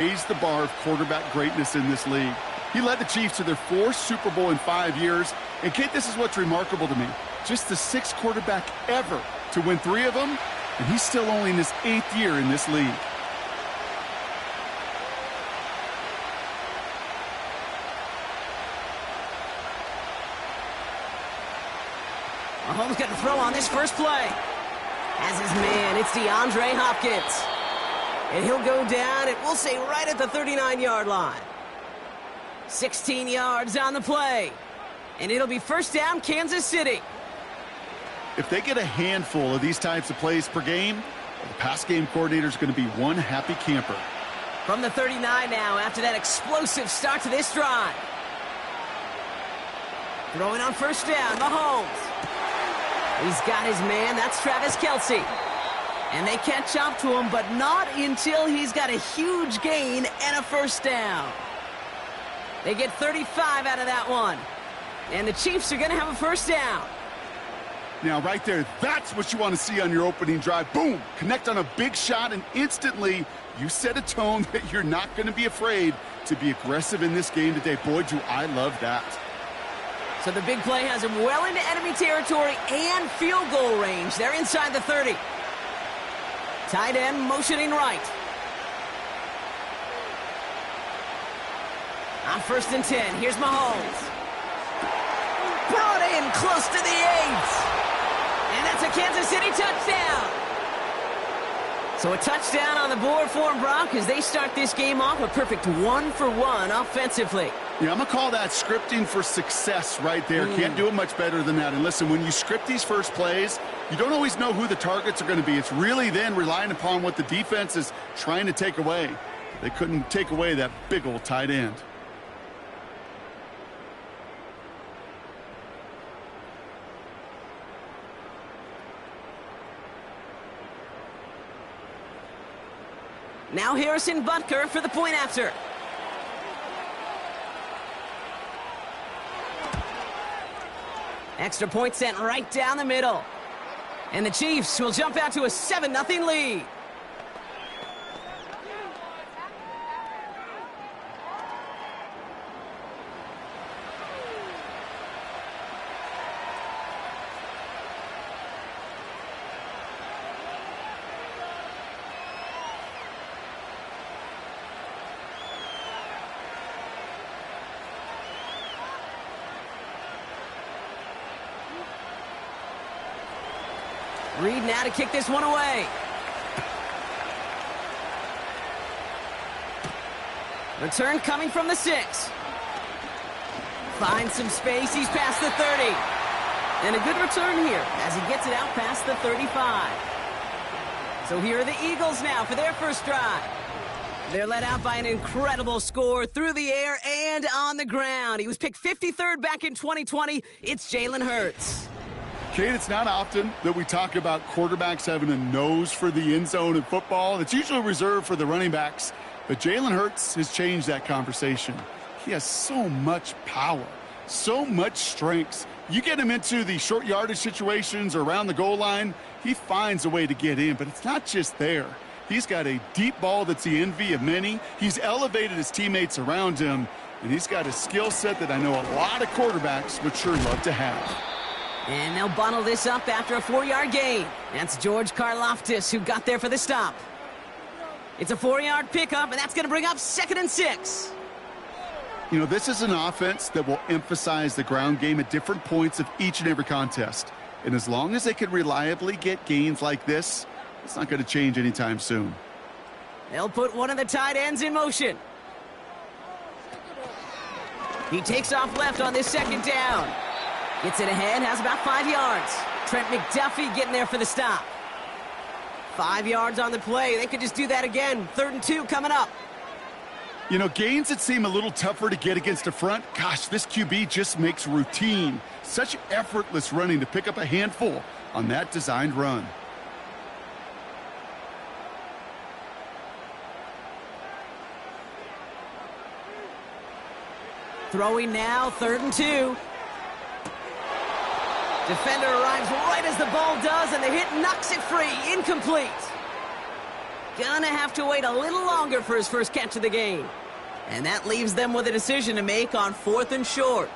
Raised the bar of quarterback greatness in this league. He led the Chiefs to their 4th Super Bowl in 5 years. And, Kate, this is what's remarkable to me. Just the 6th quarterback ever to win 3 of them, and he's still only in his 8th year in this league. Mahomes going to throw on this first play. As his man, it's DeAndre Hopkins. And he'll go down, and we'll say right at the 39-yard line. 16 yards on the play. And it'll be first down, Kansas City. If they get a handful of these types of plays per game, the pass game coordinator is going to be one happy camper. From the 39 now, after that explosive start to this drive. Throwing on first down, Mahomes. He's got his man, that's Travis Kelce. And they catch up to him, but not until he's got a huge gain and a first down. They get 35 out of that one. And the Chiefs are going to have a first down. Now, right there, that's what you want to see on your opening drive. Boom! Connect on a big shot, and instantly you set a tone that you're not going to be afraid to be aggressive in this game today. Boy, do I love that. So the big play has him well into enemy territory and field goal range. They're inside the 30. Tight end motioning right. On 1st and 10, here's Mahomes. Brought in close to the 8. And that's a Kansas City touchdown. So a touchdown on the board for them, Brock, as they start this game off a perfect 1-for-1 offensively. Yeah, I'm going to call that scripting for success right there. Can't do it much better than that. And listen, when you script these first plays, you don't always know who the targets are going to be. It's really then relying upon what the defense is trying to take away. They couldn't take away that big old tight end. Now Harrison Butker for the point after. Extra point sent right down the middle. And the Chiefs will jump out to a 7-0 lead. Reed now to kick this one away. Return coming from the 6. Finds some space. He's past the 30. And a good return here as he gets it out past the 35. So here are the Eagles now for their first drive. They're led out by an incredible score through the air and on the ground. He was picked 53rd back in 2020. It's Jalen Hurts. Kate, it's not often that we talk about quarterbacks having a nose for the end zone in football. It's usually reserved for the running backs. But Jalen Hurts has changed that conversation. He has so much power, so much strength. You get him into the short yardage situations or around the goal line, he finds a way to get in. But it's not just there. He's got a deep ball that's the envy of many. He's elevated his teammates around him. And he's got a skill set that I know a lot of quarterbacks would sure love to have. And they'll bottle this up after a 4-yard gain. That's George Karlaftis who got there for the stop. It's a 4-yard pickup, and that's going to bring up 2nd and 6. You know, this is an offense that will emphasize the ground game at different points of each and every contest. And as long as they can reliably get gains like this, it's not going to change anytime soon. They'll put one of the tight ends in motion. He takes off left on this 2nd down. Gets it ahead, has about 5 yards. Trent McDuffie getting there for the stop. 5 yards on the play. They could just do that again. 3rd and 2 coming up. You know, gains that seem a little tougher to get against a front, gosh, this QB just makes routine. Such effortless running to pick up a handful on that designed run. Throwing now, 3rd and 2. Defender arrives right as the ball does, and the hit knocks it free. Incomplete. Gonna have to wait a little longer for his first catch of the game. And that leaves them with a decision to make on 4th and short.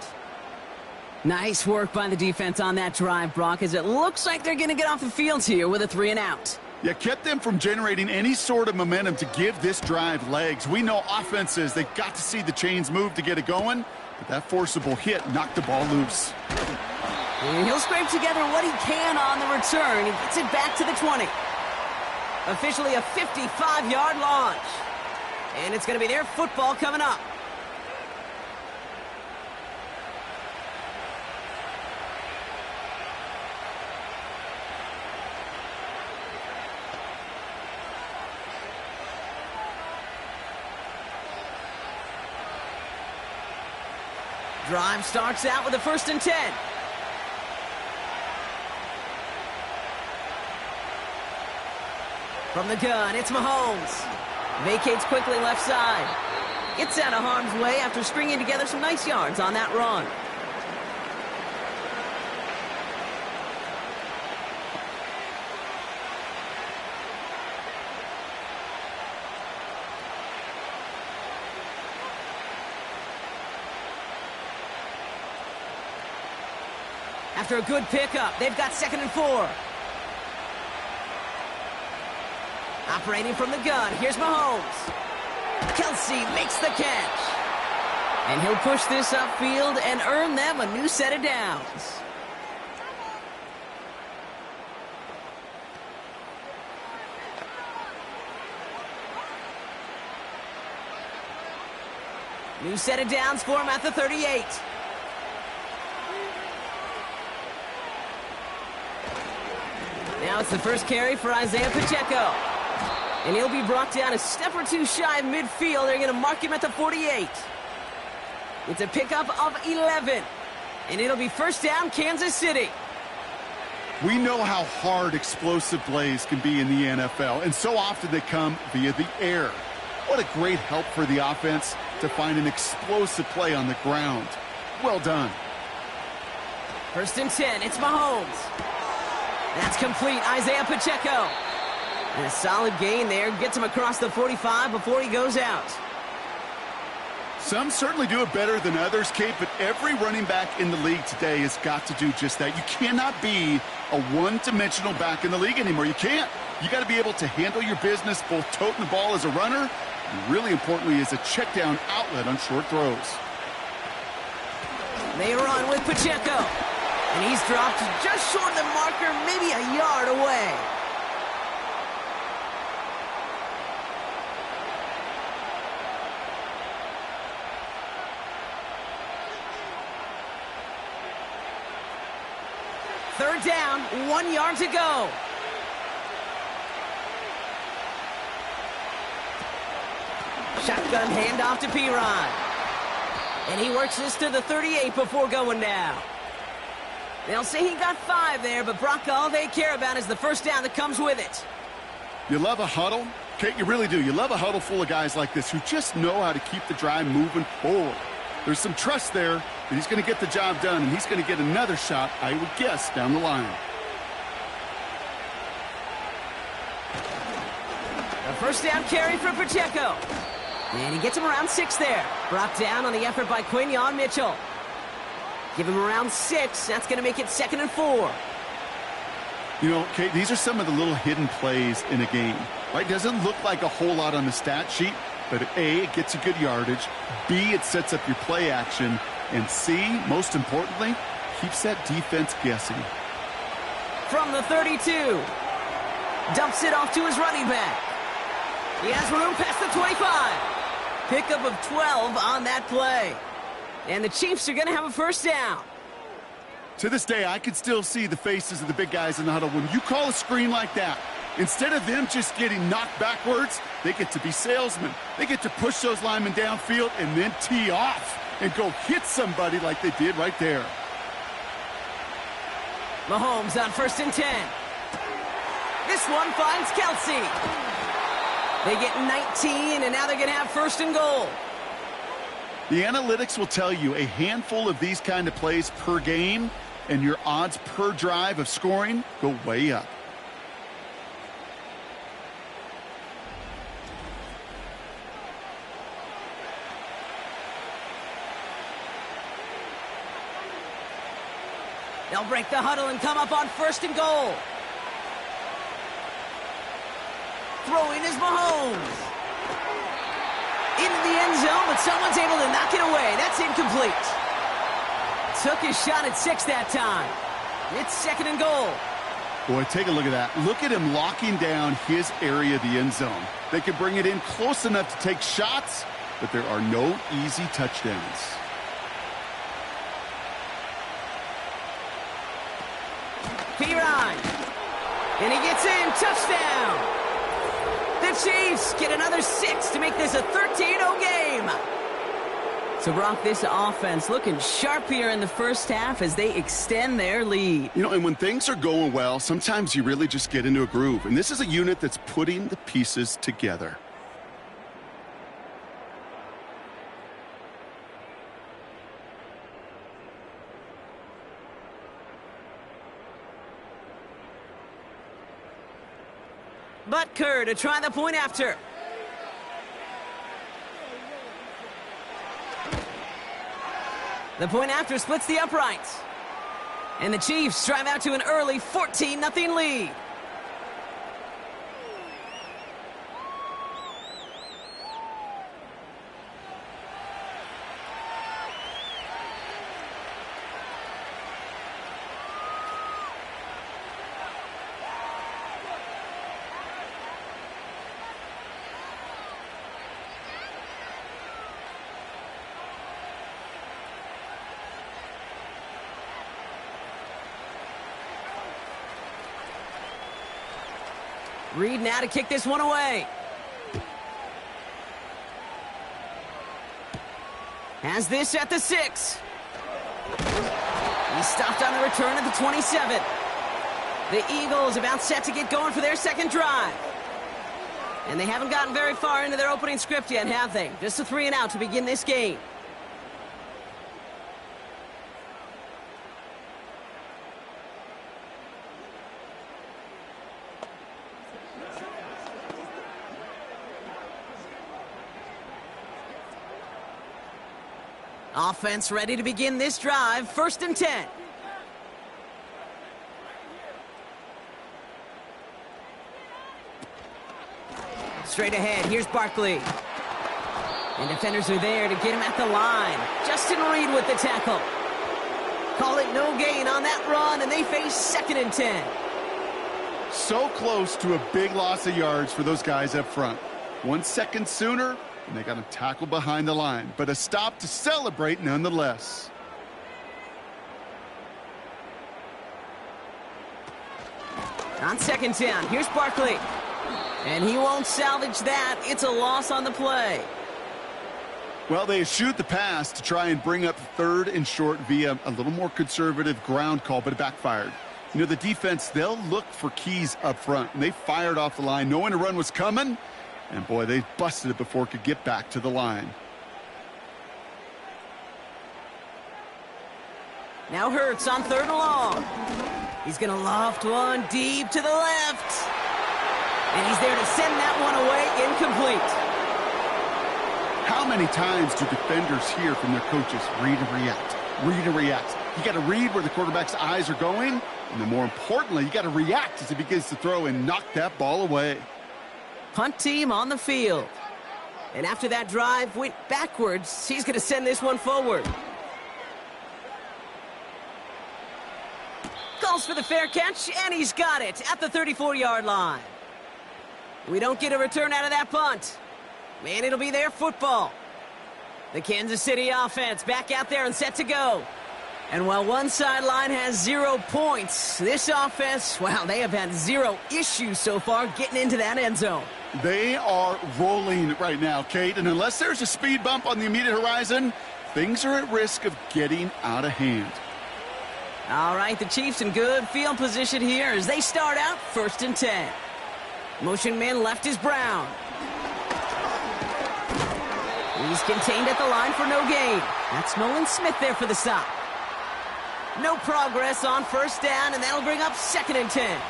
Nice work by the defense on that drive, Brock, as it looks like they're going to get off the field here with a 3-and-out. Yeah, kept them from generating any sort of momentum to give this drive legs. We know offenses, they got to see the chains move to get it going, but that forcible hit knocked the ball loose. And he'll scrape together what he can on the return. He gets it back to the 20. Officially a 55-yard launch. And it's going to be their football coming up. Drive starts out with a 1st and 10. From the gun, it's Mahomes. Vacates quickly left side. Gets out of harm's way after stringing together some nice yards on that run. After a good pickup, they've got 2nd and 4. Operating from the gun, here's Mahomes. Kelsey makes the catch. And he'll push this upfield and earn them a new set of downs. New set of downs for him at the 38. Now it's the first carry for Isaiah Pacheco. And he'll be brought down a step or two shy of midfield. They're going to mark him at the 48. It's a pickup of 11. And it'll be 1st down, Kansas City. We know how hard explosive plays can be in the NFL, and so often they come via the air. What a great help for the offense to find an explosive play on the ground. Well done. 1st and 10, it's Mahomes. That's complete, Isaiah Pacheco. And a solid gain there, gets him across the 45 before he goes out. Some certainly do it better than others, Kate, but every running back in the league today has got to do just that. You cannot be a one-dimensional back in the league anymore. You can't. You got to be able to handle your business, both toting the ball as a runner, and really importantly as a check-down outlet on short throws. They run with Pacheco. And he's dropped just short of the marker, maybe a yard away. Third down, 1 yard to go. Shotgun handoff to P-Rod. And he works this to the 38 before going down. They'll say he got 5 there, but Brock, all they care about is the 1st down that comes with it. You love a huddle? Kate, you really do. You love a huddle full of guys like this who just know how to keep the drive moving forward. There's some trust there that he's going to get the job done, and he's going to get another shot, I would guess, down the line. A 1st down carry for Pacheco. And he gets him around 6 there. Brought down on the effort by Quinyon Mitchell. Give him around 6. That's going to make it 2nd and 4. You know, Kate, these are some of the little hidden plays in a game. Right? Doesn't look like a whole lot on the stat sheet, but A, it gets you good yardage. B, it sets up your play action. And C, most importantly, keeps that defense guessing. From the 32. Dumps it off to his running back. He has room past the 25. Pickup of 12 on that play. And the Chiefs are going to have a 1st down. To this day, I can still see the faces of the big guys in the huddle. When you call a screen like that, instead of them just getting knocked backwards, they get to be salesmen. They get to push those linemen downfield and then tee off and go hit somebody like they did right there. Mahomes on 1st and 10. This one finds Kelsey. They get 19, and now they're going to have 1st and goal. The analytics will tell you a handful of these kind of plays per game, and your odds per drive of scoring go way up. They'll break the huddle and come up on 1st and goal. Throwing is Mahomes. Into the end zone, but someone's able to knock it away. That's incomplete. Took his shot at 6 that time. It's 2nd and goal. Boy, take a look at that. Look at him locking down his area of the end zone. They can bring it in close enough to take shots, but there are no easy touchdowns. P-Ryan. And he gets in. Touchdown. The Chiefs get another 6 to make this a 13-0 game. So, Brock, this offense looking sharp here in the first half as they extend their lead. You know, and when things are going well, sometimes you really just get into a groove. And this is a unit that's putting the pieces together. Butker to try the point after. The point after splits the uprights. And the Chiefs drive out to an early 14-0 lead. Reed now to kick this one away. Has this at the 6. He's stopped on the return at the 27. The Eagles about set to get going for their second drive. And they haven't gotten very far into their opening script yet, have they? Just a 3 and out to begin this game. Offense ready to begin this drive. 1st and 10. Straight ahead, here's Barkley. And defenders are there to get him at the line. Justin Reed with the tackle. Call it no gain on that run, and they face 2nd and 10. So close to a big loss of yards for those guys up front. 1 second sooner, and they got him tackled behind the line. But a stop to celebrate nonetheless. On 2nd down, here's Barkley. And he won't salvage that. It's a loss on the play. Well, they shoot the pass to try and bring up 3rd and short via a little more conservative ground call, but it backfired. You know, the defense, they'll look for keys up front. And they fired off the line knowing a run was coming. And, boy, they busted it before it could get back to the line. Now Hurts on 3rd and long. He's going to loft one deep to the left. And he's there to send that one away, incomplete. How many times do defenders hear from their coaches, read and react, read and react? You got to read where the quarterback's eyes are going, and then more importantly, you got to react as he begins to throw and knock that ball away. Punt team on the field. And after that drive went backwards, he's going to send this one forward. Calls for the fair catch, and he's got it at the 34-yard line. We don't get a return out of that punt. Man, it'll be their football. The Kansas City offense back out there and set to go. And while one sideline has 0 points, this offense, well, they have had 0 issues so far getting into that end zone. They are rolling right now, Kate, and unless there's a speed bump on the immediate horizon, things are at risk of getting out of hand. All right, the Chiefs in good field position here as they start out 1st and 10. Motion man left is Brown. He's contained at the line for no gain. That's Nolan Smith there for the stop. No progress on 1st down, and that'll bring up 2nd and 10.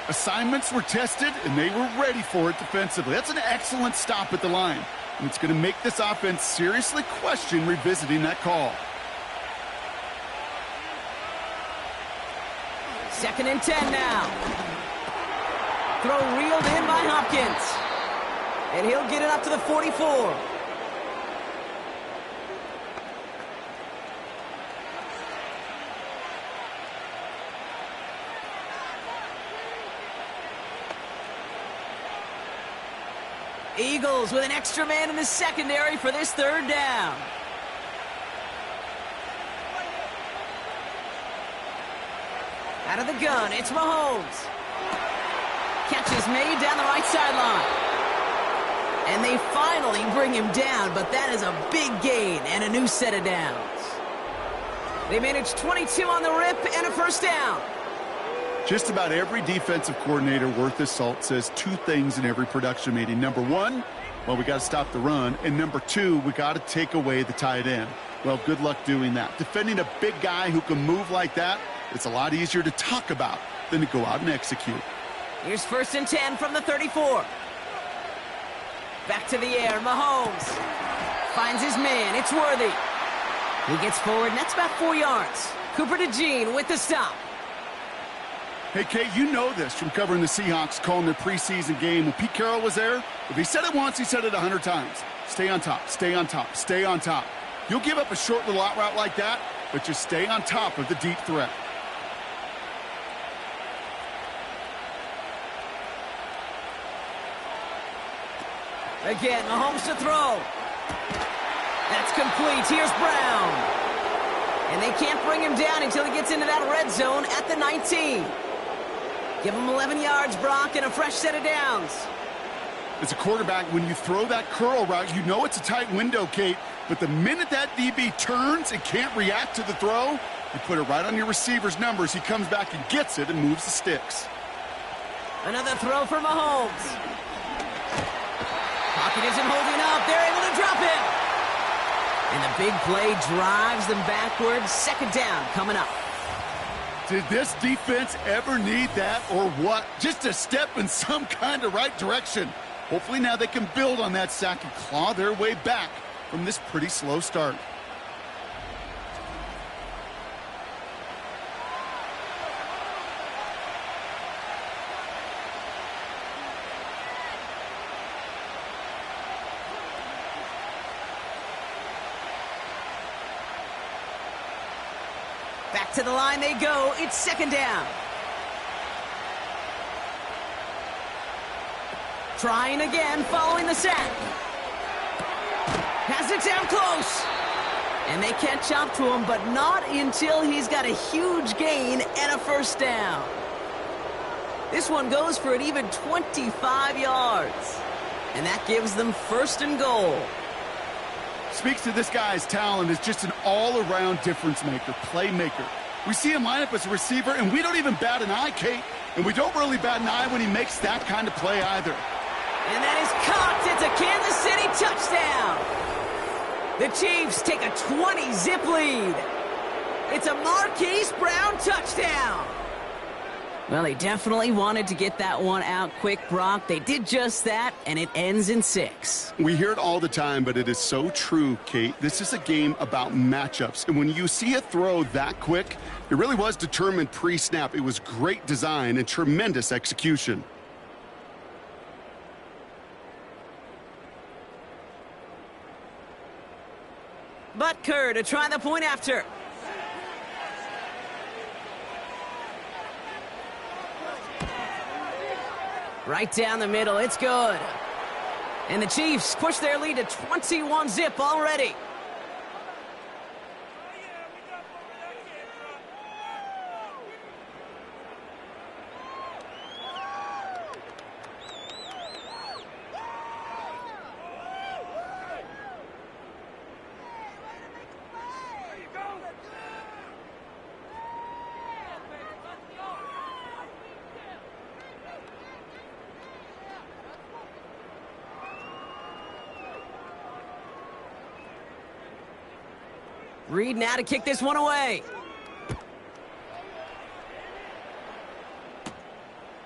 Assignments were tested, and they were ready for it defensively. That's an excellent stop at the line. And it's going to make this offense seriously question revisiting that call. 2nd and 10 now. Throw reeled in by Hopkins. And he'll get it up to the 44. Eagles with an extra man in the secondary for this 3rd down. Out of the gun, it's Mahomes. Catch is made down the right sideline. And they finally bring him down, but that is a big gain and a new set of downs. They managed 22 on the rip and a 1st down. Just about every defensive coordinator worth his salt says 2 things in every production meeting. Number 1, well, we got to stop the run. And number 2, we got to take away the tight end. Well, good luck doing that. Defending a big guy who can move like that, it's a lot easier to talk about than to go out and execute. Here's 1st and 10 from the 34. Back to the air, Mahomes. Finds his man, it's Worthy. He gets forward, and that's about 4 yards. Cooper to Jean with the stop. Hey, Kate, you know this from covering the Seahawks, calling their preseason game. When Pete Carroll was there, if he said it once, he said it 100 times. Stay on top, stay on top, stay on top. You'll give up a short little out route like that, but just stay on top of the deep threat. Again, Mahomes to throw. That's complete. Here's Brown. And they can't bring him down until he gets into that red zone at the 19. Give him 11 yards, Brock, and a fresh set of downs. As a quarterback, when you throw that curl route, you know it's a tight window, Kate. But the minute that DB turns and can't react to the throw, you put it right on your receiver's numbers. He comes back and gets it and moves the sticks. Another throw for Mahomes. Pocket isn't holding up. They're able to drop him. And the big play drives them backwards. 2nd down coming up. Did this defense ever need that or what? Just a step in some kind of right direction. Hopefully now they can build on that sack and claw their way back from this pretty slow start. Back to the line they go. It's 2nd down. Trying again following the sack. Has it down close. And they catch up to him, but not until he's got a huge gain and a 1st down. This one goes for an even 25 yards. And that gives them 1st and goal. Speaks to this guy's talent as just an all-around difference maker, playmaker. We see him line up as a receiver, and we don't even bat an eye, Kate. And we don't really bat an eye when he makes that kind of play either. And that is caught. It's a Kansas City touchdown. The Chiefs take a 20-zip lead. It's a Marquise Brown touchdown. Well, they definitely wanted to get that one out quick, Brock. They did just that, and it ends in 6. We hear it all the time, but it is so true, Kate. This is a game about matchups. And when you see a throw that quick, it really was determined pre-snap. It was great design and tremendous execution. Butker to try the point after. Right down the middle, it's good. And the Chiefs push their lead to 21-zip already. Reed now to kick this one away.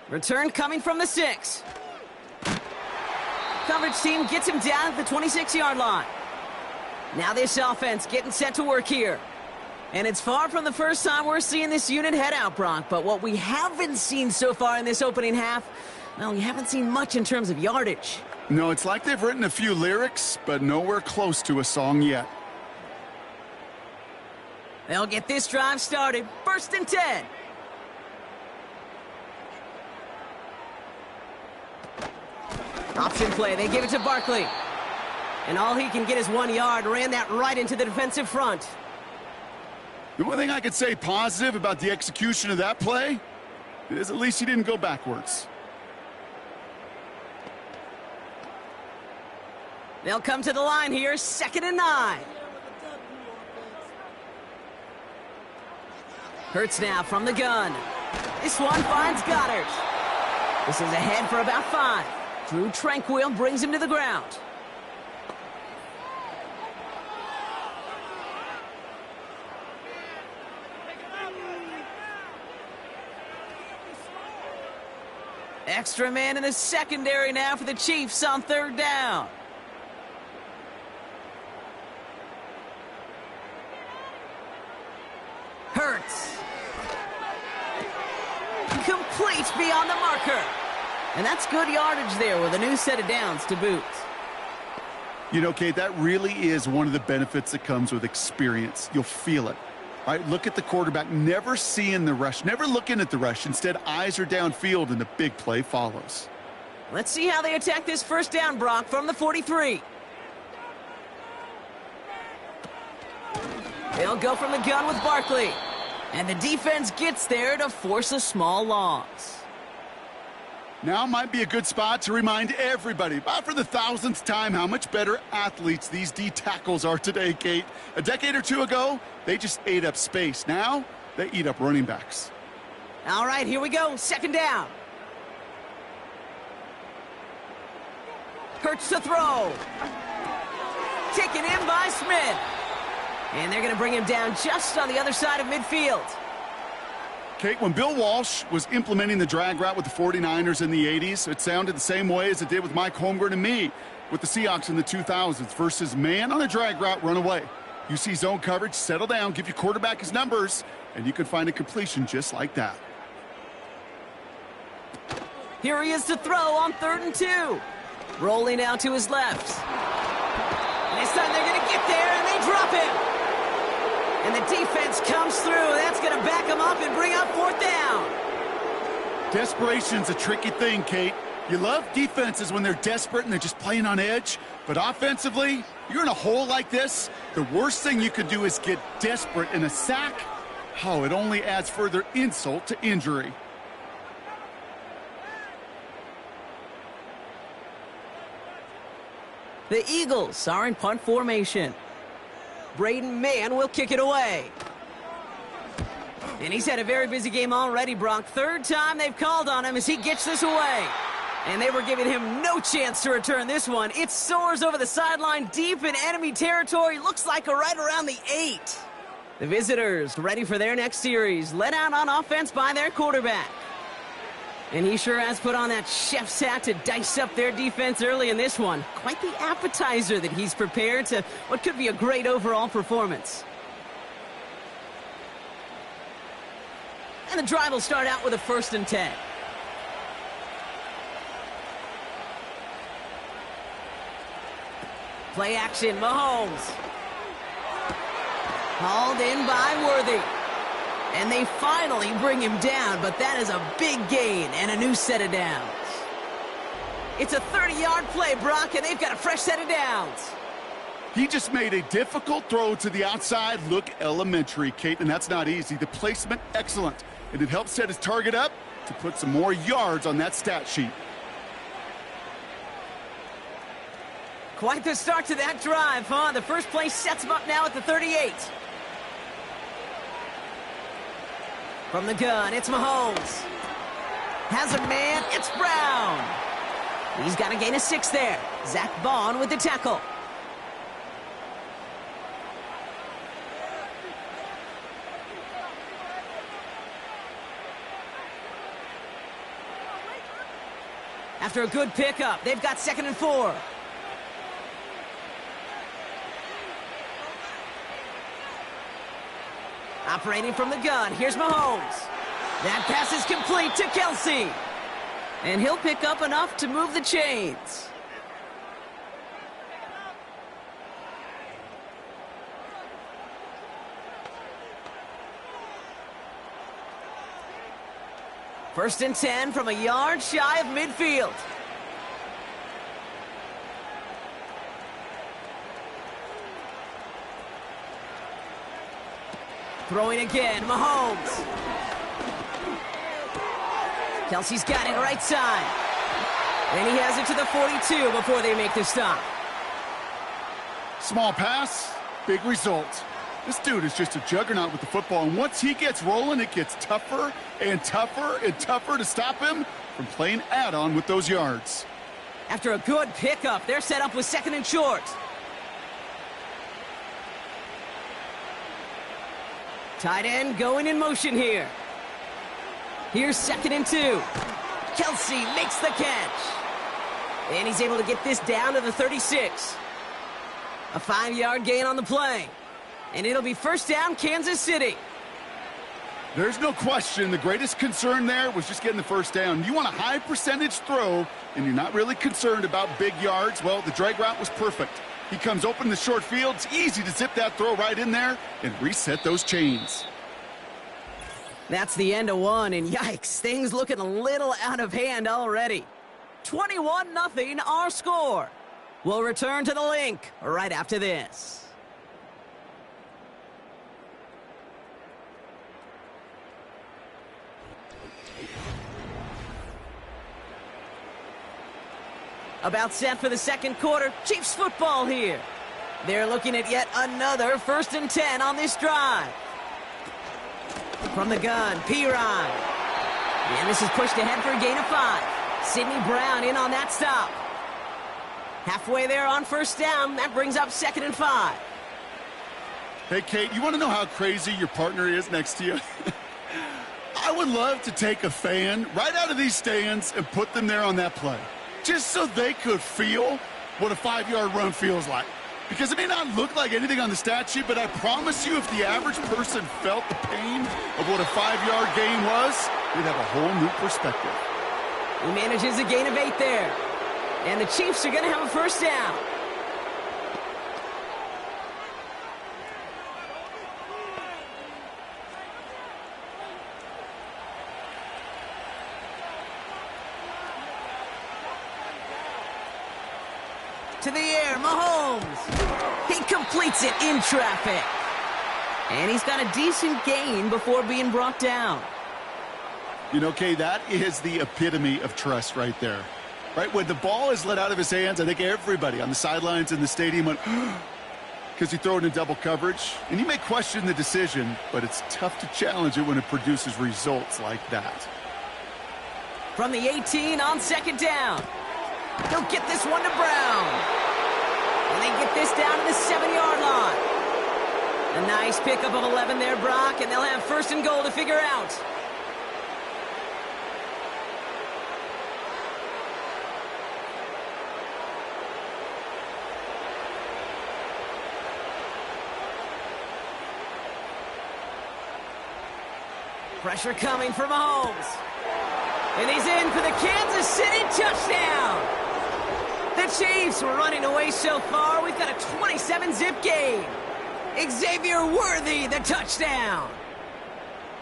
Return coming from the 6. Coverage team gets him down at the 26-yard line. Now this offense getting set to work here. And it's far from the first time we're seeing this unit head out, Brock. But what we haven't seen so far in this opening half, well, we haven't seen much in terms of yardage. No, it's like they've written a few lyrics, but nowhere close to a song yet. They'll get this drive started. 1st and 10. Option play. They give it to Barkley. And all he can get is 1 yard. Ran that right into the defensive front. The only thing I could say positive about the execution of that play is at least he didn't go backwards. They'll come to the line here. 2nd and 9. Hurts now from the gun. This one finds Goddard. This is ahead for about 5. Drew Tranquil brings him to the ground. Extra man in the secondary now for the Chiefs on 3rd down. Hurts. Complete beyond the marker. And that's good yardage there with a new set of downs to boot. You know, Kate, that really is one of the benefits that comes with experience. You'll feel it. All right, look at the quarterback, never seeing the rush, never looking at the rush. Instead, eyes are downfield, and the big play follows. Let's see how they attack this 1st down, Brock, from the 43. They'll go from the gun with Barkley. And the defense gets there to force a small loss. Now might be a good spot to remind everybody, about for the 1,000th time, how much better athletes these D tackles are today, Kate. A decade or two ago, they just ate up space. Now, they eat up running backs. All right, here we go. 2nd down. Hurts to throw. Taken in by Smith. And they're going to bring him down just on the other side of midfield. Kate, when Bill Walsh was implementing the drag route with the 49ers in the 80s, it sounded the same way as it did with Mike Holmgren and me with the Seahawks in the 2000s versus man on a drag route, run away. You see zone coverage, settle down, give your quarterback his numbers, and you can find a completion just like that. Here he is to throw on 3rd and 2. Rolling out to his left. And this time they're going to get there, and they drop him. And the defense comes through. That's going to back him up and bring up 4th down. Desperation's a tricky thing, Kate. You love defenses when they're desperate and they're just playing on edge. But offensively, you're in a hole like this, the worst thing you could do is get desperate in a sack. Oh, it only adds further insult to injury. The Eagles are in punt formation. Braden Mann will kick it away. And he's had a very busy game already, Brock. 3rd time they've called on him as he gets this away. And they were giving him no chance to return this one. It soars over the sideline deep in enemy territory. Looks like right around the 8. The visitors ready for their next series. Led out on offense by their quarterback. And he sure has put on that chef's hat to dice up their defense early in this one. Quite the appetizer that he's prepared to what could be a great overall performance. And the drive will start out with a 1st and 10. Play action, Mahomes. Hauled in by Worthy. And they finally bring him down, but that is a big gain and a new set of downs. It's a 30-yard play, Brock, and they've got a fresh set of downs. He just made a difficult throw to the outside look elementary, Kate, and that's not easy. The placement, excellent. And it helped set his target up to put some more yards on that stat sheet. Quite the start to that drive, huh? The first play sets him up now at the 38. From the gun, it's Mahomes. Has a man, it's Brown. He's got a gain of 6 there. Zach Bond with the tackle. After a good pickup, they've got 2nd and 4. Operating from the gun, here's Mahomes. That pass is complete to Kelsey. And he'll pick up enough to move the chains. First and 10 from a yard shy of midfield. Throwing again, Mahomes. Kelsey's got it right side. And he has it to the 42 before they make the stop. Small pass, big result. This dude is just a juggernaut with the football, and once he gets rolling, it gets tougher and tougher and tougher to stop him from playing add-on with those yards. After a good pickup, they're set up with 2nd and short. Tight end going in motion here. Here's 2nd and 2. Kelsey makes the catch. And he's able to get this down to the 36. A 5-yard gain on the play. And it'll be first down, Kansas City. There's no question the greatest concern there was just getting the first down. You want a high percentage throw, and you're not really concerned about big yards. Well, the drag route was perfect. He comes open in the short field. It's easy to zip that throw right in there and reset those chains. That's the end of one, and yikes, things looking a little out of hand already. 21-0 our score. We'll return to the link right after this. About set for the second quarter. Chiefs football here. They're looking at yet another 1st and 10 on this drive. From the gun, Pirine. And this is pushed ahead for a gain of 5. Sidney Brown in on that stop. Halfway there on first down. That brings up 2nd and 5. Hey, Kate, you want to know how crazy your partner is next to you? I would love to take a fan right out of these stands and put them there on that play, just so they could feel what a 5-yard run feels like. Because it may not look like anything on the stat sheet, but I promise you if the average person felt the pain of what a 5-yard gain was, they'd have a whole new perspective. He manages a gain of 8 there. And the Chiefs are going to have a first down. To the air, Mahomes. He completes it in traffic. And he's got a decent gain before being brought down. You know, Kay, that is the epitome of trust right there. Right, when the ball is let out of his hands, I think everybody on the sidelines in the stadium went, because he threw it in double coverage. And you may question the decision, but it's tough to challenge it when it produces results like that. From the 18 on 2nd down. He'll get this one to Brown. And they get this down to the 7-yard line. A nice pickup of 11 there, Brock, and they'll have 1st and goal to figure out. Pressure coming for Mahomes. And he's in for the Kansas City touchdown. The Chiefs were running away so far, we've got a 27-zip gain. Xavier Worthy, the touchdown.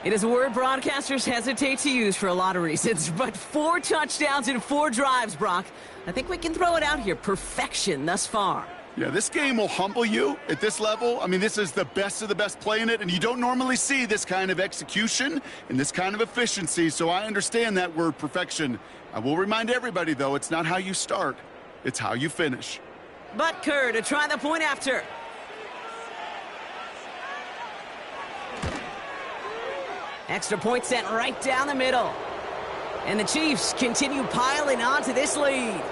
It is a word broadcasters hesitate to use for a lot of reasons, but 4 touchdowns in 4 drives, Brock. I think we can throw it out here. Perfection thus far. Yeah, this game will humble you at this level. I mean, this is the best of the best playing it, and you don't normally see this kind of execution and this kind of efficiency, so I understand that word perfection. I will remind everybody, though, it's not how you start, it's how you finish. Butker to try the point after. Extra point sent right down the middle. And the Chiefs continue piling on to this lead.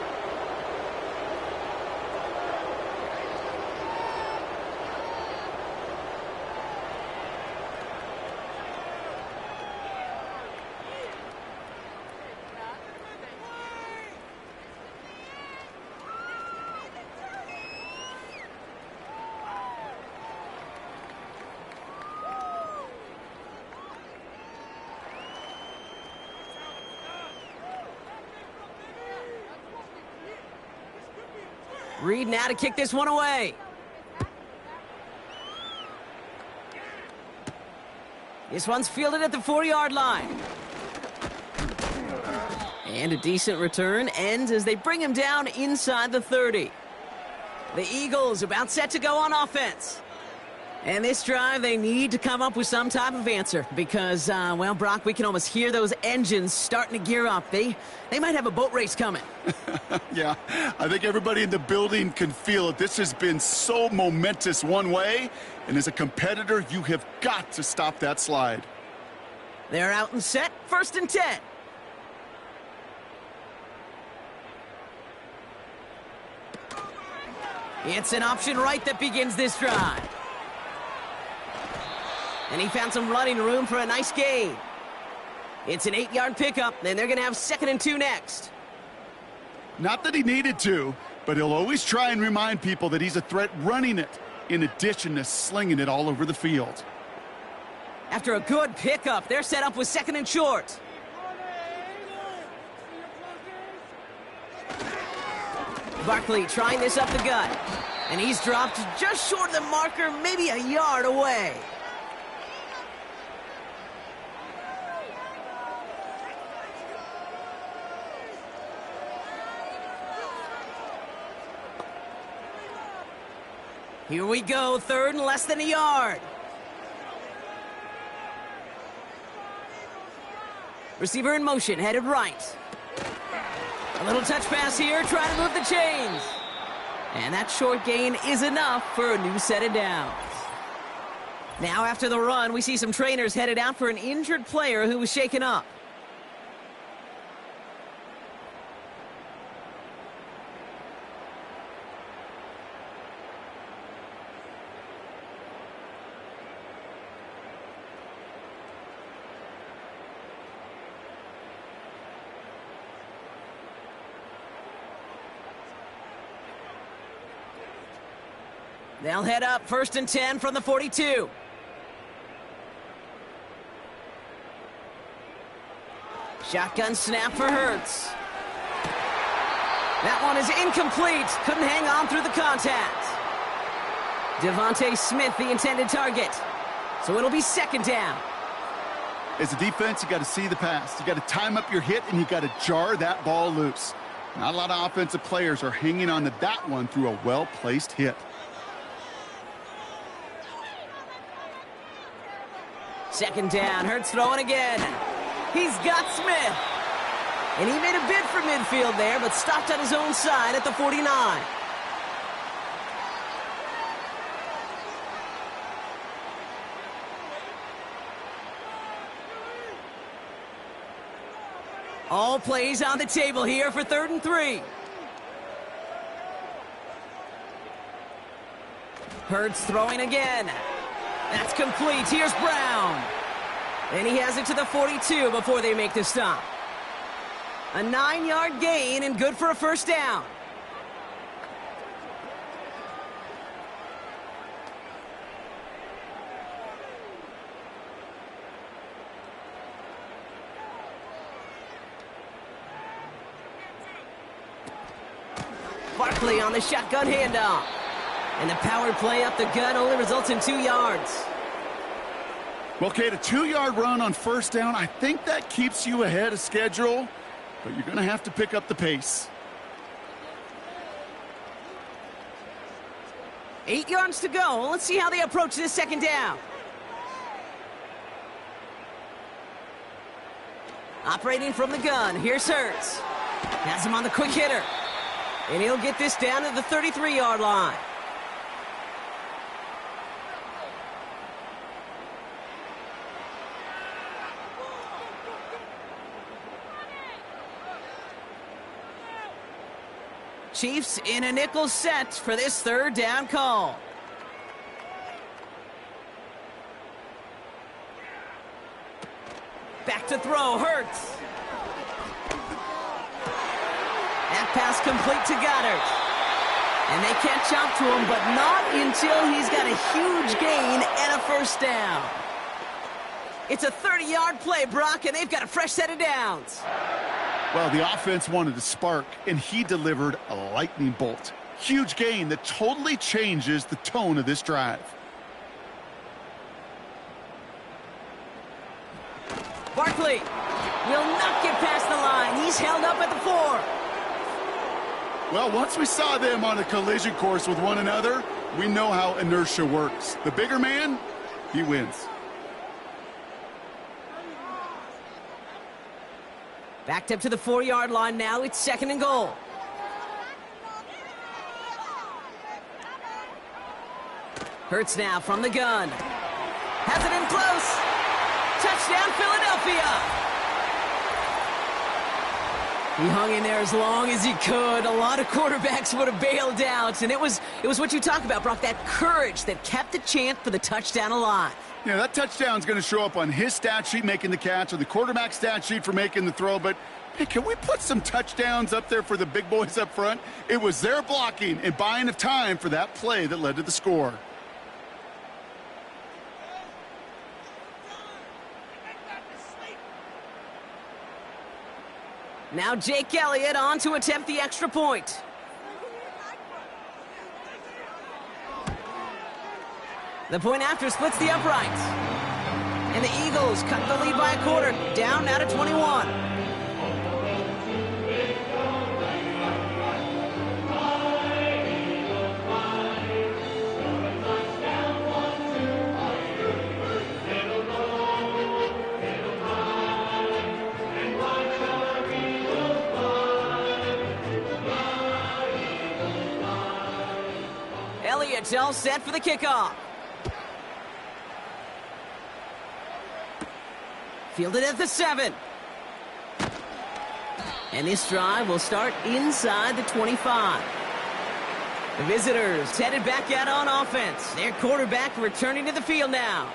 Reed now to kick this one away. This one's fielded at the 4-yard line. And a decent return ends as they bring him down inside the 30. The Eagles about set to go on offense. And this drive, they need to come up with some type of answer because, well, Brock, we can almost hear those engines starting to gear up. They might have a boat race coming. Yeah, I think everybody in the building can feel it. This has been so momentous one way, and as a competitor, you have got to stop that slide. They're out and set, 1st and 10. It's an option right that begins this drive. And he found some running room for a nice gain. It's an 8-yard pickup, and they're going to have 2nd and 2 next. Not that he needed to, but he'll always try and remind people that he's a threat running it, in addition to slinging it all over the field. After a good pickup, they're set up with 2nd and short. Barkley trying this up the gut. And he's dropped just short of the marker, maybe a yard away. Here we go, 3rd and less than a yard. Receiver in motion, headed right. A little touch pass here, trying to move the chains. And that short gain is enough for a new set of downs. Now after the run, we see some trainers headed out for an injured player who was shaken up. They'll head up 1st and 10 from the 42. Shotgun snap for Hurts. That one is incomplete. Couldn't hang on through the contact. Devontae Smith, the intended target. So it'll be 2nd down. As a defense, you got to see the pass. You got to time up your hit, and you got to jar that ball loose. Not a lot of offensive players are hanging on to that one through a well-placed hit. 2nd down, Hurts throwing again. He's got Smith. And he made a bid for midfield there, but stopped on his own side at the 49. All plays on the table here for 3rd and 3. Hurts throwing again. That's complete. Here's Brown. And he has it to the 42 before they make the stop. A 9-yard gain and good for a 1st down. Barkley on the shotgun handoff. And the power play up the gut only results in 2 yards. Well, Kate, a 2-yard run on 1st down, I think that keeps you ahead of schedule, but you're going to have to pick up the pace. 8 yards to go. Let's see how they approach this 2nd down. Operating from the gun, here's Hurts. Has him on the quick hitter. And he'll get this down to the 33-yard line. Chiefs in a nickel set for this 3rd down call. Back to throw, Hurts. That pass complete to Goddard. And they can't chop to him, but not until he's got a huge gain and a 1st down. It's a 30-yard play, Brock, and they've got a fresh set of downs. Well, the offense wanted to spark, and he delivered a lightning bolt. Huge gain that totally changes the tone of this drive. Barkley will not get past the line. He's held up at the 4. Well, once we saw them on a collision course with one another, we know how inertia works. The bigger man, he wins. Backed up to the 4-yard line now. It's 2nd and goal. Hurts now from the gun. Has it in close. Touchdown, Philadelphia. He hung in there as long as he could. A lot of quarterbacks would have bailed out. And it was what you talk about, Brock, that courage that kept the chance for the touchdown alive. Yeah, that touchdown's going to show up on his stat sheet making the catch or the quarterback stat sheet for making the throw. But, hey, can we put some touchdowns up there for the big boys up front? It was their blocking and buying of time for that play that led to the score. Now Jake Elliott on to attempt the extra point. The point after splits the uprights. And the Eagles cut the lead by a quarter, down now to 21. Elliott's all set for the kickoff. Fielded at the 7. And this drive will start inside the 25. The visitors headed back out on offense. Their quarterback returning to the field now.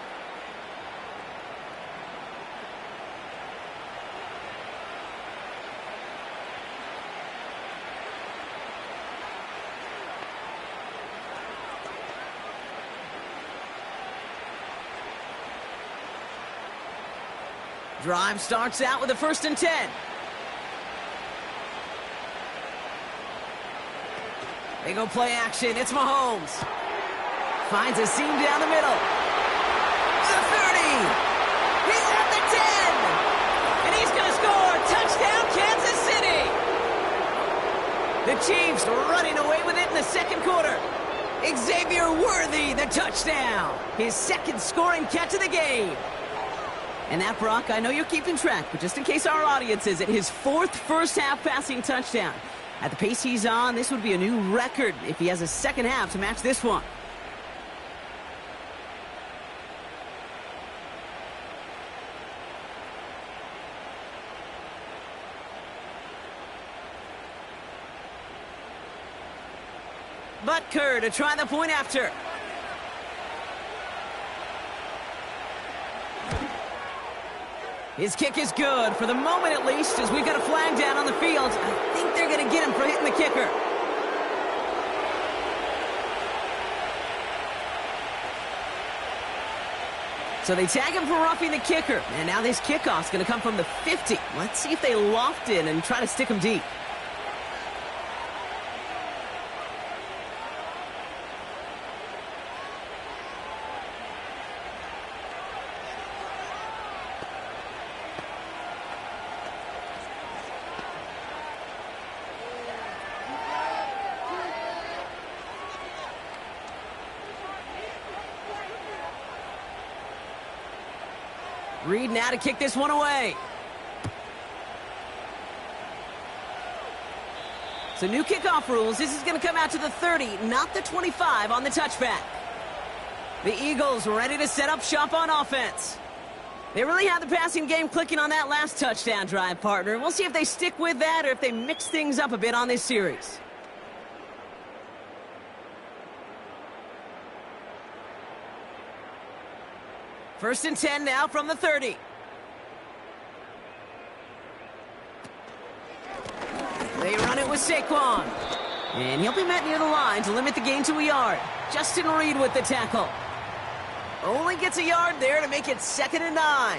Drive starts out with a 1st and 10. They go play action. It's Mahomes. Finds a seam down the middle. The 30. He's at the 10. And he's going to score. Touchdown, Kansas City. The Chiefs running away with it in the 2nd quarter. Xavier Worthy, the touchdown. His 2nd scoring catch of the game. And that, Brock, I know you're keeping track, but just in case our audience isn't, his 4th first-half passing touchdown. At the pace he's on, this would be a new record if he has a 2nd half to match this one. Butker to try the point after. His kick is good, for the moment at least, as we've got a flag down on the field. I think they're going to get him for hitting the kicker. So they tag him for roughing the kicker. And now this kickoff's going to come from the 50. Let's see if they loft it and try to stick him deep. Reed now to kick this one away. So new kickoff rules. This is going to come out to the 30, not the 25 on the touchback. The Eagles ready to set up shop on offense. They really had the passing game clicking on that last touchdown drive, partner. We'll see if they stick with that or if they mix things up a bit on this series. First and 10 now from the 30. They run it with Saquon. And he'll be met near the line to limit the gain to a yard. Justin Reed with the tackle. Only gets a yard there to make it 2nd and 9.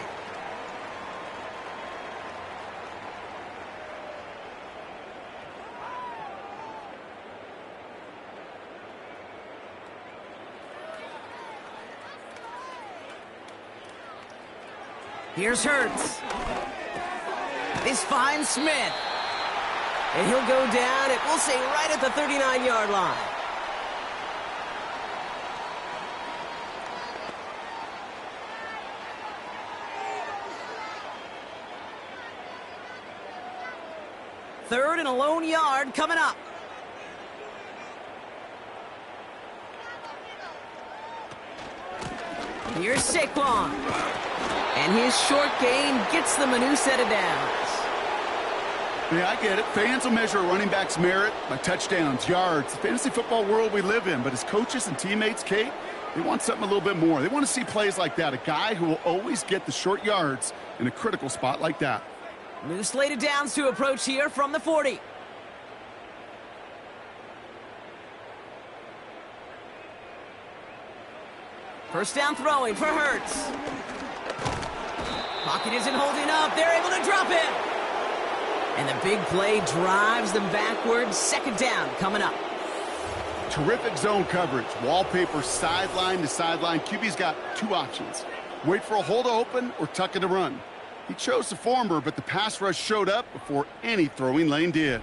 Here's Hurts. This finds Smith. And he'll go down, it will say right at the 39-yard line. Third and a lone yard coming up. Here's Saquon. And his short gain gets them a new set of downs. Yeah, I get it. Fans will measure a running back's merit by touchdowns, yards, the fantasy football world we live in. But as coaches and teammates, Kate, they want something a little bit more. They want to see plays like that, a guy who will always get the short yards in a critical spot like that. New slated downs to approach here from the 40. First down throwing for Hurts. Pocket isn't holding up. They're able to drop it. And the big play drives them backwards. Second down coming up. Terrific zone coverage. Wallpaper sideline to sideline. QB's got two options. Wait for a hole to open or tuck it to run. He chose the former, but the pass rush showed up before any throwing lane did.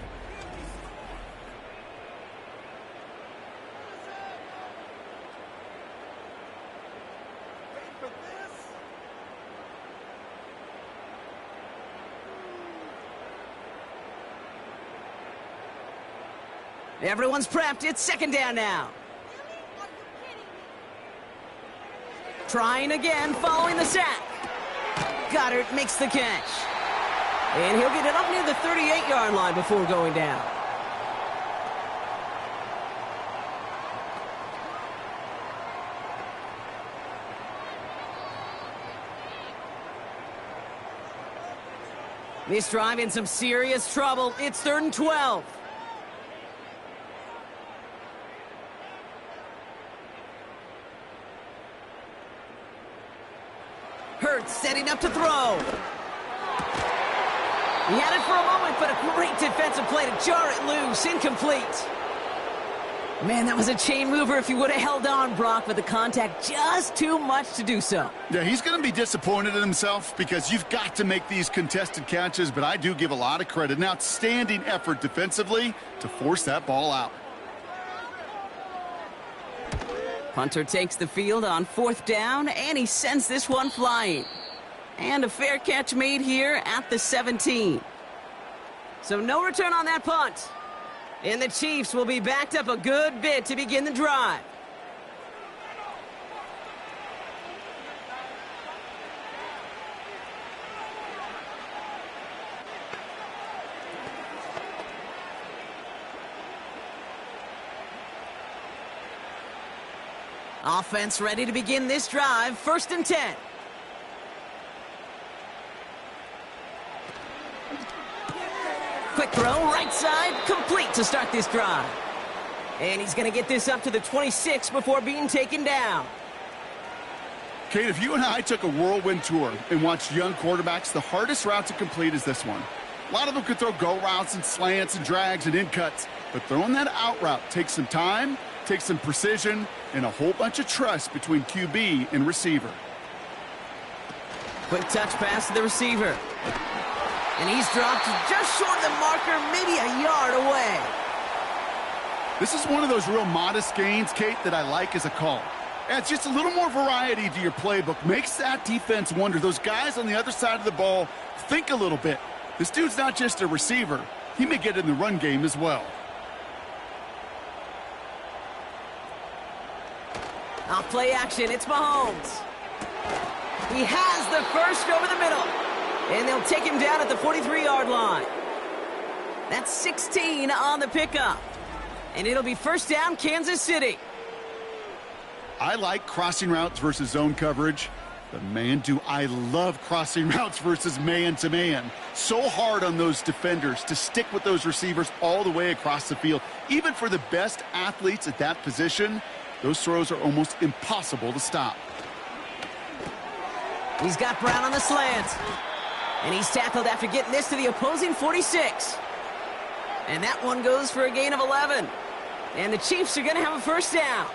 Everyone's prepped. It's second down now. Trying again, following the sack. Goddard makes the catch. And he'll get it up near the 38-yard line before going down. This drive in some serious trouble. It's 3rd and 12. Hurts setting up to throw. He had it for a moment, but a great defensive play to jar it loose. Incomplete. Man, that was a chain mover if he would have held on, Brock, but the contact just too much to do so. Yeah, he's going to be disappointed in himself because you've got to make these contested catches, but I do give a lot of credit. An outstanding effort defensively to force that ball out. Punter takes the field on 4th down, and he sends this one flying. And a fair catch made here at the 17. So no return on that punt. And the Chiefs will be backed up a good bit to begin the drive. Offense ready to begin this drive. 1st and 10. Quick throw, right side, complete to start this drive. And he's going to get this up to the 26 before being taken down. Kate, if you and I took a whirlwind tour and watched young quarterbacks, the hardest route to complete is this one. A lot of them could throw go routes and slants and drags and in cuts, but throwing that out route takes some time, takes some precision, and a whole bunch of trust between QB and receiver. Quick touch pass to the receiver. And he's dropped just short of the marker, maybe a yard away. This is one of those real modest gains, Kate, that I like as a call. Adds just a little more variety to your playbook. Makes that defense wonder. Those guys on the other side of the ball think a little bit. This dude's not just a receiver. He may get in the run game as well. Off play action, it's Mahomes. He has the first over the middle. And they'll take him down at the 43-yard line. That's 16 on the pickup. And it'll be first down, Kansas City. I like crossing routes versus zone coverage. But man, do I love crossing routes versus man-to-man. So hard on those defenders to stick with those receivers all the way across the field. Even for the best athletes at that position, those throws are almost impossible to stop. He's got Brown on the slant. And he's tackled after getting this to the opposing 46. And that one goes for a gain of 11. And the Chiefs are going to have a first down.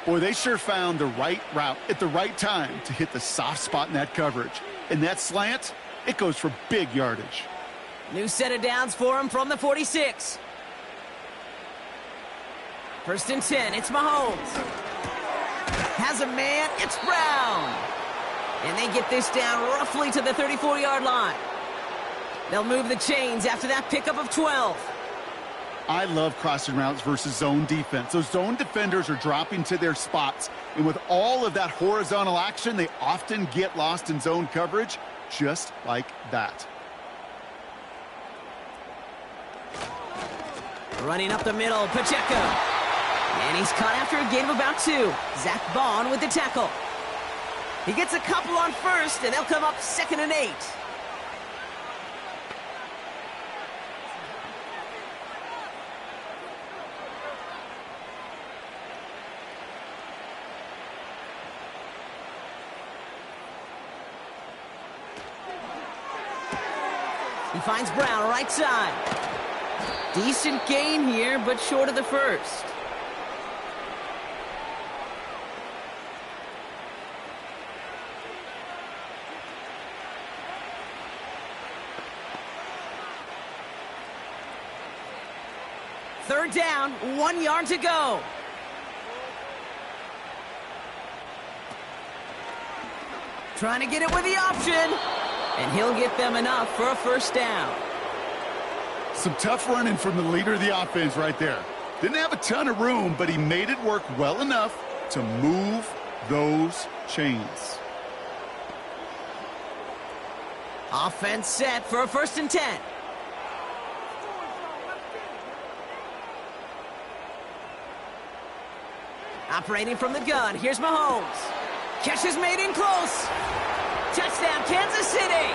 Boy, they sure found the right route at the right time to hit the soft spot in that coverage. And that slant, it goes for big yardage. New set of downs for him from the 46. First and 10, it's Mahomes. Has a man, it's Brown. And they get this down roughly to the 34-yard line. They'll move the chains after that pickup of 12. I love crossing routes versus zone defense. Those zone defenders are dropping to their spots. And with all of that horizontal action, they often get lost in zone coverage just like that. Running up the middle, Pacheco. And he's caught after a gain of about 2. Zach Bond with the tackle. He gets a couple on first, and they'll come up 2nd and 8. He finds Brown right side. Decent gain here, but short of the first. Third down, 1 yard to go. Trying to get it with the option. And he'll get them enough for a first down. Some tough running from the leader of the offense right there. Didn't have a ton of room, but he made it work well enough to move those chains. Offense set for a first and 10. Operating from the gun, here's Mahomes. Catch is made in close. Touchdown, Kansas City.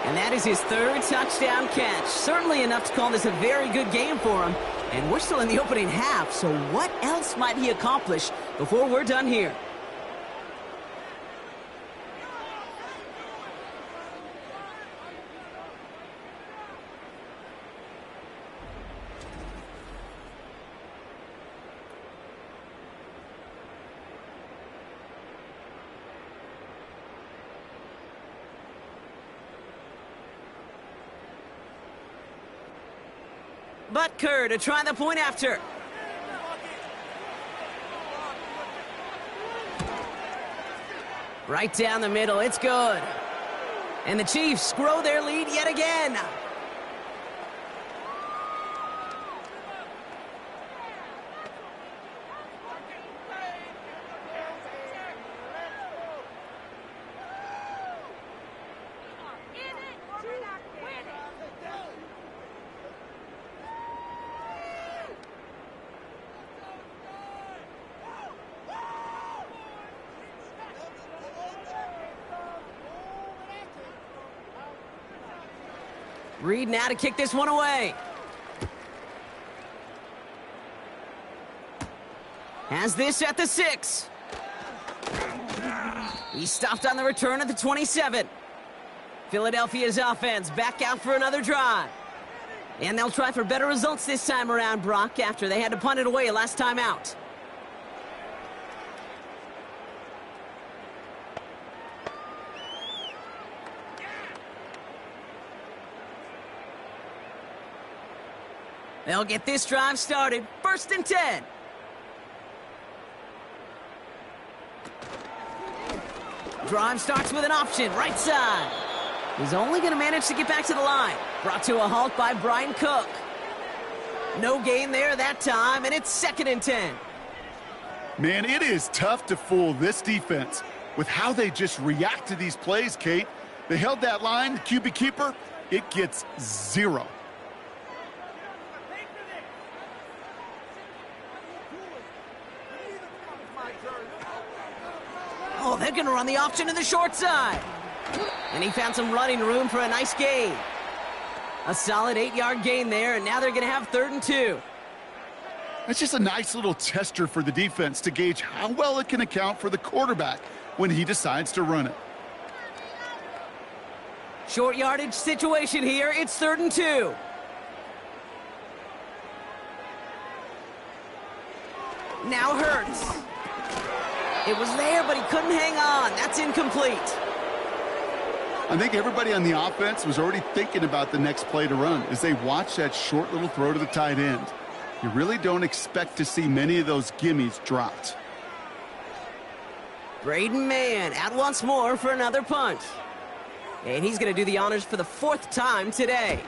And that is his 3rd touchdown catch. Certainly enough to call this a very good game for him. And we're still in the opening half, so what else might he accomplish before we're done here? Butker to try the point after. Right down the middle, it's good. And the Chiefs grow their lead yet again. Reed now to kick this one away. Has this at the 6. He stopped on the return at the 27. Philadelphia's offense back out for another drive. And they'll try for better results this time around, Brock, after they had to punt it away last time out. They'll get this drive started. First and 10. Drive starts with an option, right side. He's only going to manage to get back to the line. Brought to a halt by Brian Cook. No gain there that time, and it's 2nd and 10. Man, it is tough to fool this defense with how they just react to these plays, Kate. They held that line, the QB keeper, it gets 0. Oh, they're going to run the option to the short side. And he found some running room for a nice gain. A solid 8-yard gain there, and now they're going to have 3rd and 2. That's just a nice little tester for the defense to gauge how well it can account for the quarterback when he decides to run it. Short yardage situation here. It's 3rd and 2. Now Hurts. It was there, but he couldn't hang on. That's incomplete. I think everybody on the offense was already thinking about the next play to run as they watched that short little throw to the tight end. You really don't expect to see many of those gimmies dropped. Braden Mann out once more for another punt. And he's going to do the honors for the 4th time today.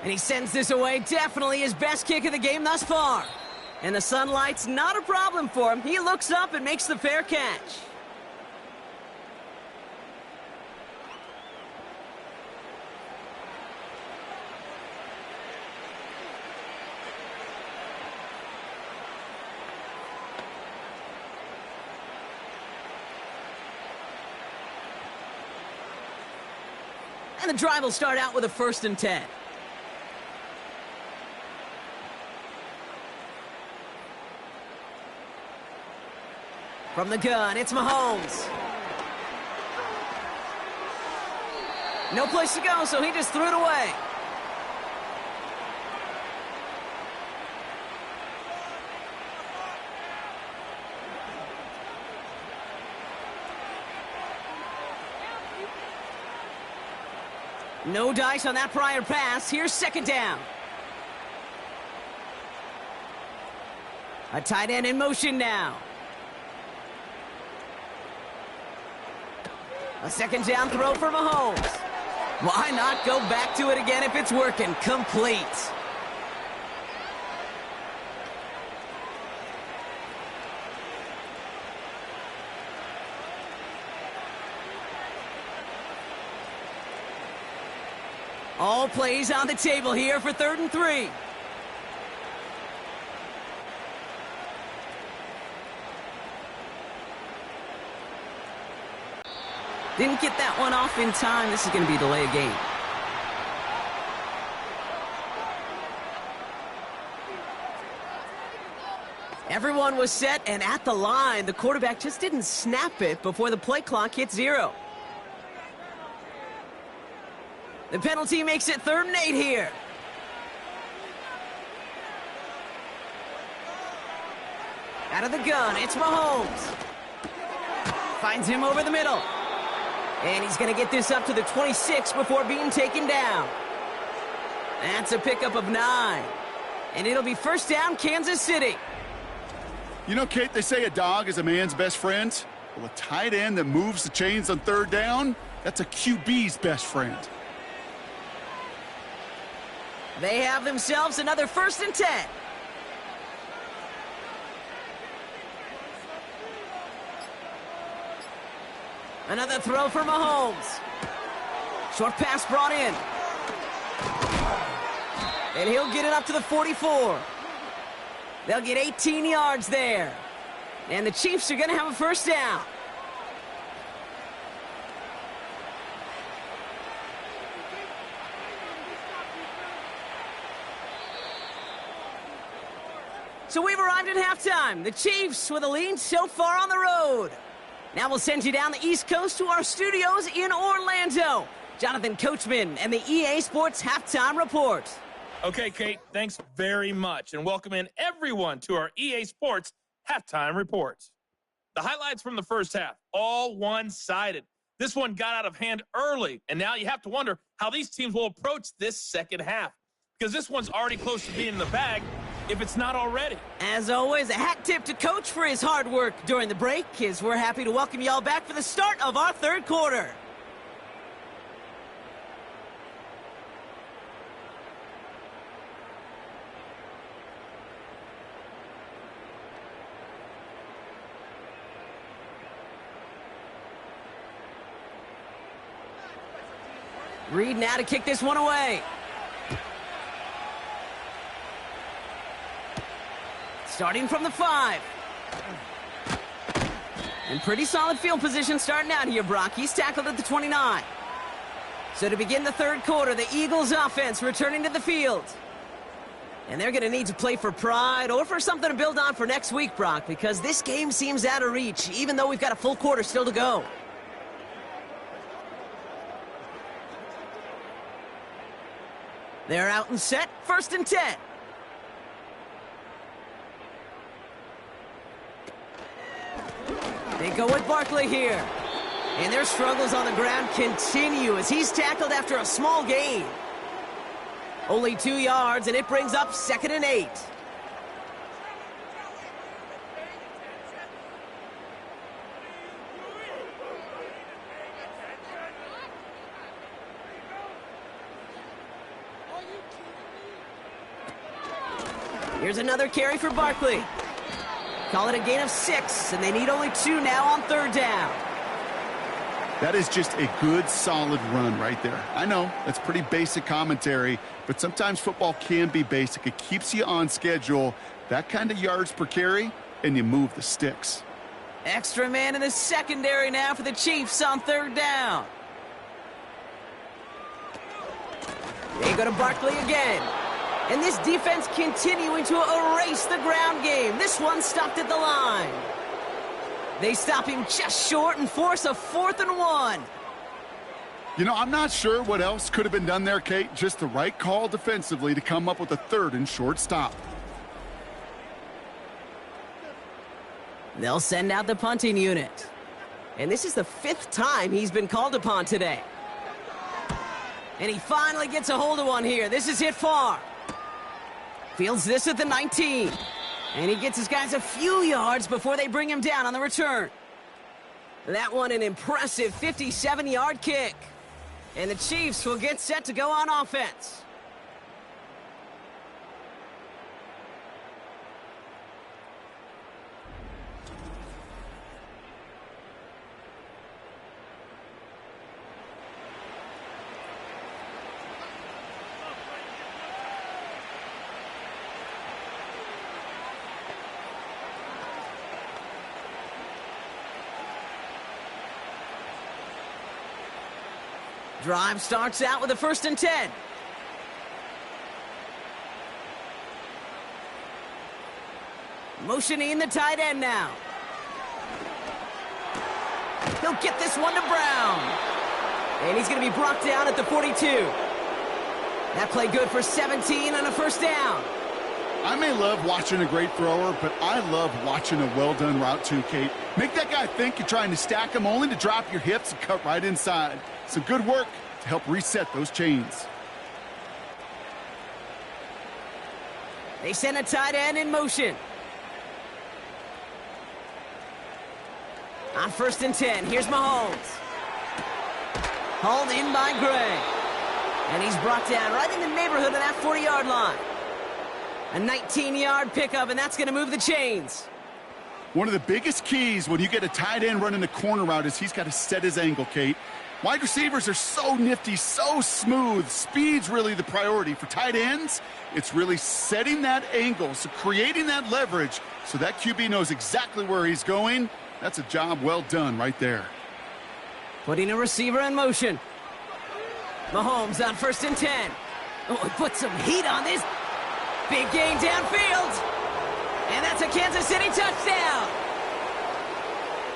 And he sends this away, definitely his best kick of the game thus far. And the sunlight's not a problem for him. He looks up and makes the fair catch. And the drive will start out with a 1st and 10. From the gun, it's Mahomes. No place to go, so he just threw it away. No dice on that prior pass. Here's 2nd down. A tight end in motion now. A 2nd down throw for Mahomes. Why not go back to it again if it's working? Complete. All plays on the table here for 3rd and 3. Didn't get that one off in time. This is going to be a delay of game. Everyone was set and at the line. The quarterback just didn't snap it before the play clock hit 0. The penalty makes it 3rd and 8 here. Out of the gun, it's Mahomes. Finds him over the middle. And he's going to get this up to the 26 before being taken down. That's a pickup of 9. And it'll be 1st down, Kansas City. You know, Kate, they say a dog is a man's best friend. Well, a tight end that moves the chains on 3rd down, that's a QB's best friend. They have themselves another 1st and 10. Another throw for Mahomes. Short pass brought in. And he'll get it up to the 44. They'll get 18 yards there. And the Chiefs are going to have a 1st down. So we've arrived at halftime. The Chiefs with a lead so far on the road. Now we'll send you down the East Coast to our studios in Orlando. Jonathan Coachman and the EA Sports Halftime Report. Okay, Kate, thanks very much. And welcome in everyone to our EA Sports Halftime Reports. The highlights from the first half, all one-sided. This one got out of hand early, and now you have to wonder how these teams will approach this second half. Because this one's already close to being in the bag, if it's not already. As always, a hat tip to Coach for his hard work during the break, as we're happy to welcome y'all back for the start of our 3rd quarter. Reed now to kick this one away. Starting from the 5. And pretty solid field position starting out here, Brock. He's tackled at the 29. So to begin the 3rd quarter, the Eagles offense returning to the field. And they're going to need to play for pride or for something to build on for next week, Brock, because this game seems out of reach, even though we've got a full quarter still to go. They're out and set, 1st and 10. They go with Barkley here. And their struggles on the ground continue as he's tackled after a small gain. Only 2 yards, and it brings up 2nd and 8. Here's another carry for Barkley. Call it a gain of 6, and they need only 2 now on 3rd down. That is just a good, solid run right there. I know, that's pretty basic commentary, but sometimes football can be basic. It keeps you on schedule, that kind of yards per carry, and you move the sticks. Extra man in the secondary now for the Chiefs on 3rd down. They go to Barkley again. And this defense continuing to erase the ground game. This one stopped at the line. They stop him just short and force a 4th and 1. You know, I'm not sure what else could have been done there, Kate. Just the right call defensively to come up with a 3rd and short stop. They'll send out the punting unit. And this is the 5th time he's been called upon today. And he finally gets a hold of one here. This is hit far. Fields this at the 19. And he gets his guys a few yards before they bring him down on the return. That one an impressive 57-yard kick. And the Chiefs will get set to go on offense. Drive starts out with a 1st and 10. Motioning the tight end now. He'll get this one to Brown. And he's going to be brought down at the 42. That play good for 17 on a 1st down. I may love watching a great thrower, but I love watching a well-done route too, Kate. Make that guy think you're trying to stack him only to drop your hips and cut right inside. Some good work to help reset those chains. They send a tight end in motion. On 1st and 10, here's Mahomes. Hauled in by Gray. And he's brought down right in the neighborhood of that 40-yard line. A 19-yard pickup, and that's going to move the chains. One of the biggest keys when you get a tight end running a corner route is he's got to set his angle, Kate. Wide receivers are so nifty, so smooth. Speed's really the priority. For tight ends, it's really setting that angle, so creating that leverage so that QB knows exactly where he's going. That's a job well done right there. Putting a receiver in motion. Mahomes on 1st and 10. Oh, he put some heat on this. Big gain downfield. And that's a Kansas City touchdown.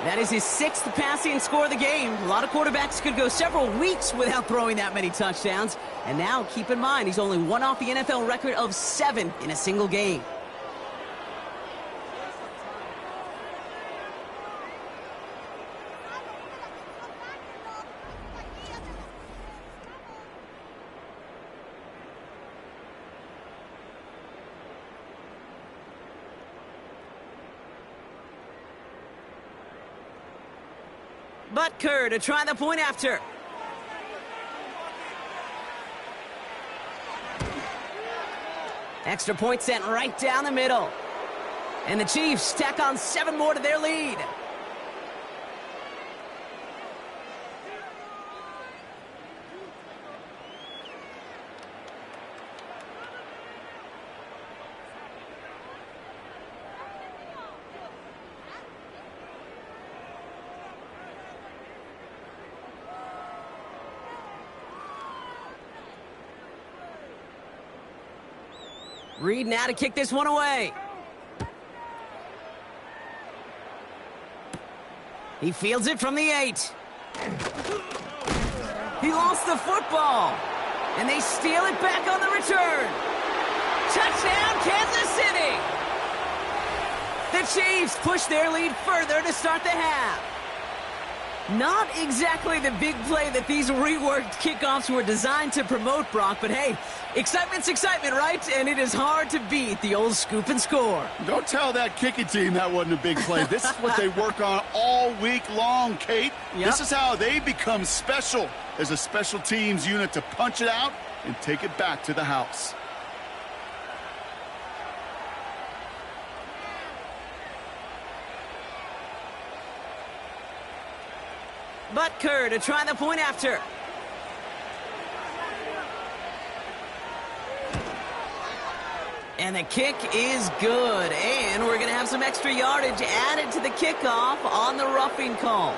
That is his 6th passing score of the game. A lot of quarterbacks could go several weeks without throwing that many touchdowns. And now, keep in mind, he's only one off the NFL record of 7 in a single game. Butker to try the point after. Extra point sent right down the middle. And the Chiefs tack on 7 more to their lead. Reed now to kick this one away. He fields it from the 8. He lost the football. And they steal it back on the return. Touchdown, Kansas City! The Chiefs push their lead further to start the half. Not exactly the big play that these reworked kickoffs were designed to promote, Brock, but hey, excitement's excitement, right? And it is hard to beat the old scoop and score. Don't tell that kicking team that wasn't a big play. This is what they work on all week long, Kate. Yep. This is how they become special as a special teams unit to punch it out and take it back to the house. Butker to try the point after. And the kick is good. And we're going to have some extra yardage added to the kickoff on the roughing call.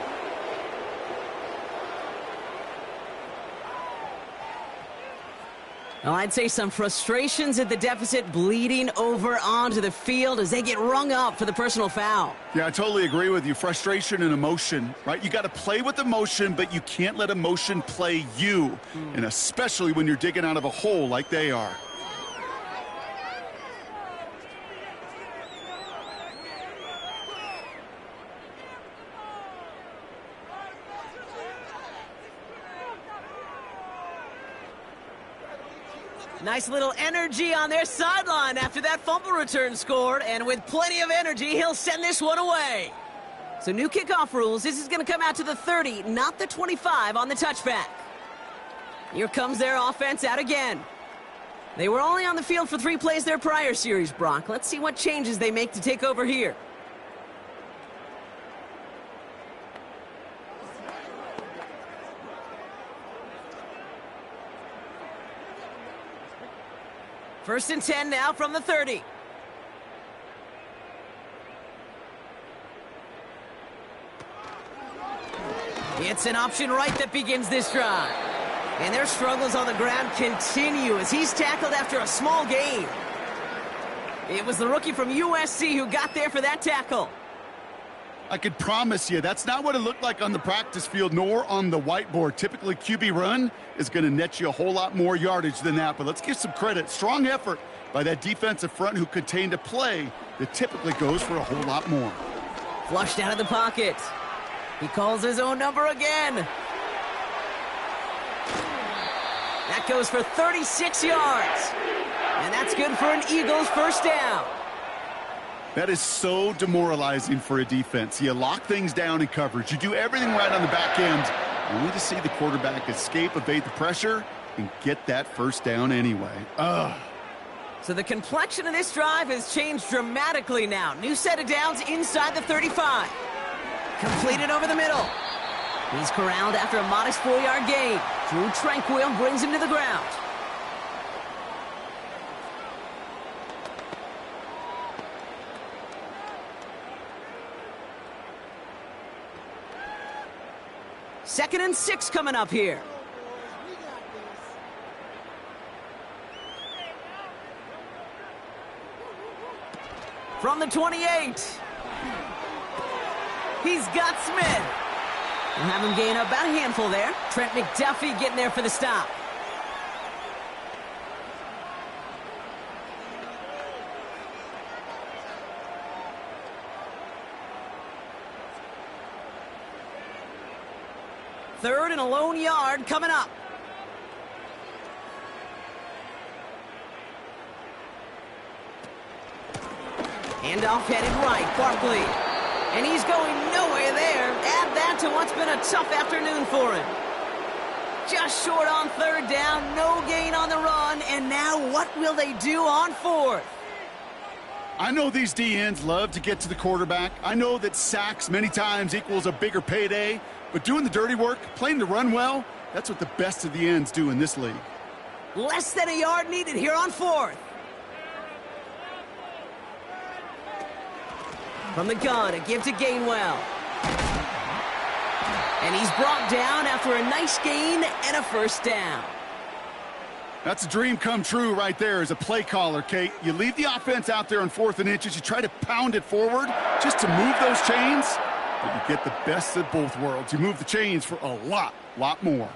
Well, I'd say some frustrations at the deficit bleeding over onto the field as they get rung up for the personal foul. Yeah, I totally agree with you. Frustration and emotion, right? You got to play with emotion, but you can't let emotion play you, and especially when you're digging out of a hole like they are. Nice little energy on their sideline after that fumble return scored, and with plenty of energy, he'll send this one away. So new kickoff rules. This is going to come out to the 30, not the 25 on the touchback. Here comes their offense out again. They were only on the field for 3 plays their prior series, Brock. Let's see what changes they make to take over here. First and 10 now from the 30. It's an option right that begins this drive. And their struggles on the ground continue as he's tackled after a small gain. It was the rookie from USC who got there for that tackle. I could promise you that's not what it looked like on the practice field nor on the whiteboard. Typically, QB run is going to net you a whole lot more yardage than that. But let's give some credit. Strong effort by that defensive front who contained a play that typically goes for a whole lot more. Flushed out of the pocket. He calls his own number again. That goes for 36 yards. And that's good for an Eagles first down. That is so demoralizing for a defense. You lock things down in coverage. You do everything right on the back end, only to see the quarterback escape, evade the pressure, and get that first down anyway. Ugh. So the complexion of this drive has changed dramatically now. New set of downs inside the 35. Completed over the middle. He's corralled after a modest 4-yard gain. Drew Tranquil brings him to the ground. Second and 6 coming up here. From the 28. He's got Smith. We'll have him gain about a handful there. Trent McDuffie getting there for the stop. Third and a lone yard coming up. Handoff headed right, Barkley. And he's going nowhere there. Add that to what's been a tough afternoon for him. Just short on third down, no gain on the run, and now what will they do on fourth? I know these DNs love to get to the quarterback. I know that sacks many times equals a bigger payday, but doing the dirty work, playing the run well, that's what the best of the ends do in this league. Less than a yard needed here on fourth. From the gun, a give to Gainwell. And he's brought down after a nice gain and a first down. That's a dream come true right there as a play caller, Kate. You leave the offense out there on 4th and inches. You try to pound it forward just to move those chains, but you get the best of both worlds. You move the chains for a lot more.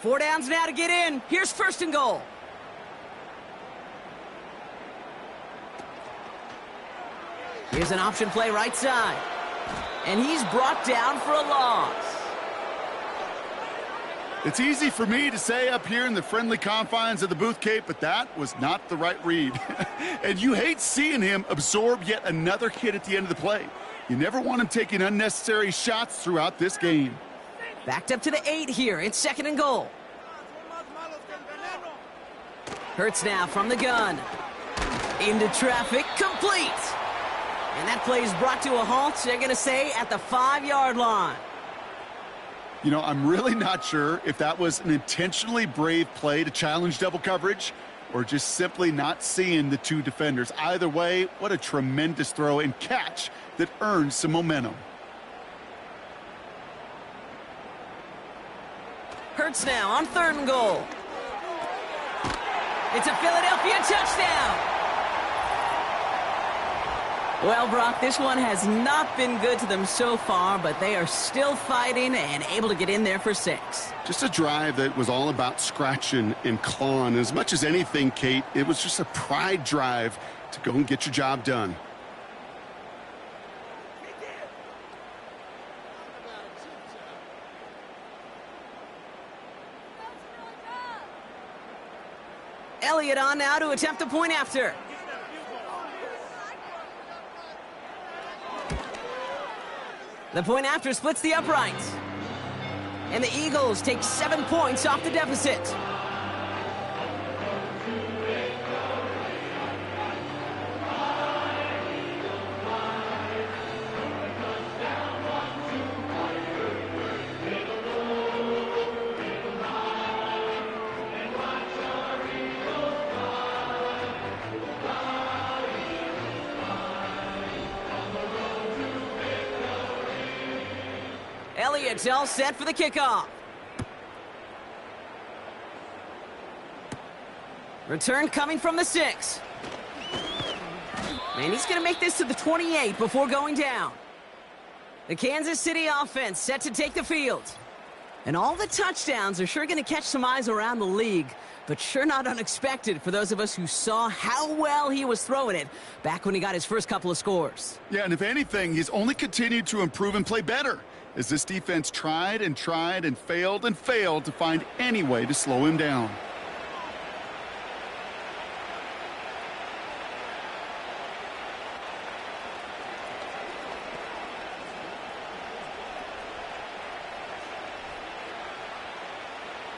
4 downs now to get in. Here's first and goal. Here's an option play right side. And he's brought down for a loss. It's easy for me to say up here in the friendly confines of the booth, Kate, but that was not the right read. And you hate seeing him absorb yet another hit at the end of the play. You never want him taking unnecessary shots throughout this game. Backed up to the 8 here. It's 2nd and goal. Hurts now from the gun. Into traffic, complete. And that play is brought to a halt, they're going to say, at the 5-yard line. You know, I'm really not sure if that was an intentionally brave play to challenge double coverage or just simply not seeing the two defenders. Either way, what a tremendous throw and catch that earns some momentum. Hurts now on 3rd and goal. It's a Philadelphia touchdown. Well, Brock, this one has not been good to them so far, but they are still fighting and able to get in there for 6. Just a drive that was all about scratching and clawing. As much as anything, Kate, it was just a pride drive to go and get your job done. Elliott on now to attempt the point after. The point after splits the uprights. And the Eagles take 7 points off the deficit. Elliott's all set for the kickoff. Return coming from the 6. And he's going to make this to the 28 before going down. The Kansas City offense set to take the field. And all the touchdowns are sure going to catch some eyes around the league, but sure not unexpected for those of us who saw how well he was throwing it back when he got his first couple of scores. Yeah, and if anything, he's only continued to improve and play better as this defense tried and failed to find any way to slow him down.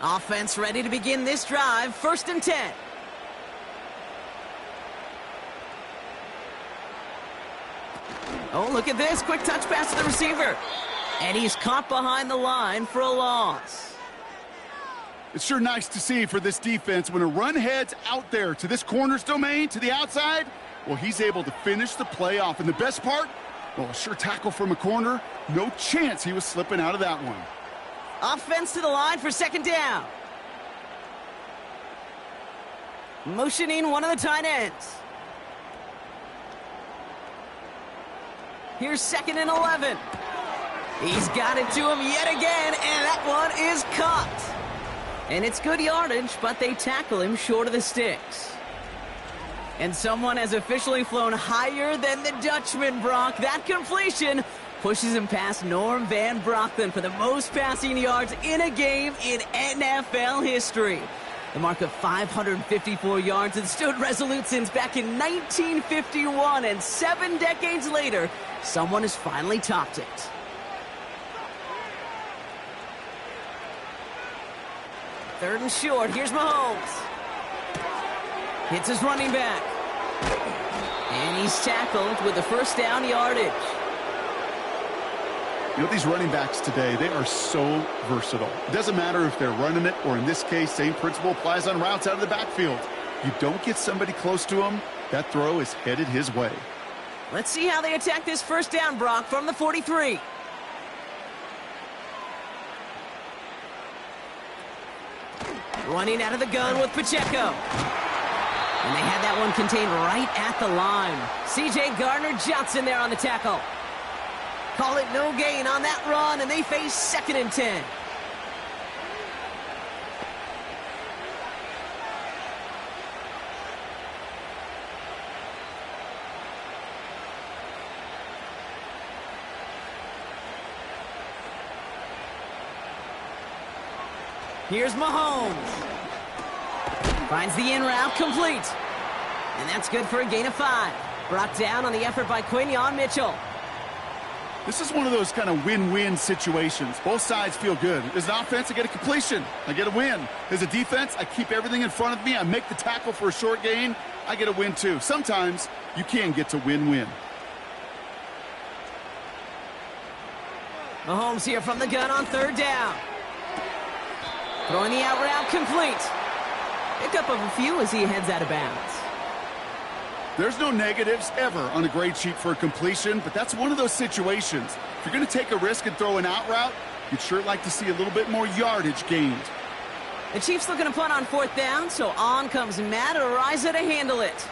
Offense ready to begin this drive. 1st and 10. Oh, look at this. Quick touch pass to the receiver. And he's caught behind the line for a loss. It's sure nice to see for this defense when a run heads out there to this corner's domain, to the outside, well, he's able to finish the play off. And the best part, well, a sure tackle from a corner. No chance he was slipping out of that one. Offense to the line for 2nd down. Motioning one of the tight ends. Here's 2nd and 11. He's got it to him yet again, and that one is caught. And it's good yardage, but they tackle him short of the sticks. And someone has officially flown higher than the Dutchman, Brock. That completion pushes him past Norm Van Brocklin for the most passing yards in a game in NFL history. The mark of 554 yards and stood resolute since back in 1951, and 7 decades later, someone has finally topped it. Third and short, here's Mahomes. Hits his running back. And he's tackled with the first down yardage. You know, these running backs today, they are so versatile. It doesn't matter if they're running it, or in this case, same principle applies on routes out of the backfield. You don't get somebody close to him, that throw is headed his way. Let's see how they attack this first down, Brock, from the 43. Running out of the gun with Pacheco. And they had that one contained right at the line. C.J. Gardner-Johnson there on the tackle. Call it no gain on that run, and they face 2nd and 10. Here's Mahomes. Finds the in route complete. And that's good for a gain of 5. Brought down on the effort by Quinion Mitchell. This is one of those kind of win-win situations. Both sides feel good. As an offense, I get a completion. I get a win. As a defense, I keep everything in front of me. I make the tackle for a short gain. I get a win too. Sometimes you can get to win-win. Mahomes here from the gun on 3rd down. Throwing the out route complete. Pickup of a few as he heads out of bounds. There's no negatives ever on a grade sheet for a completion, but that's one of those situations. If you're going to take a risk and throw an out route, you'd sure like to see a little bit more yardage gained. The Chiefs looking to punt on 4th down, so on comes Matt Araiza to handle it.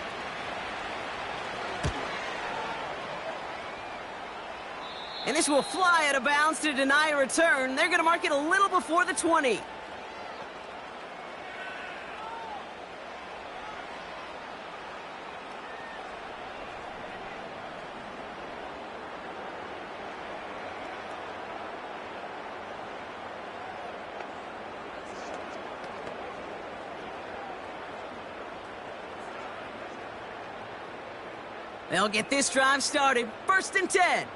And this will fly out of bounds to deny a return. They're going to mark it a little before the 20. They'll get this drive started. 1st and 10.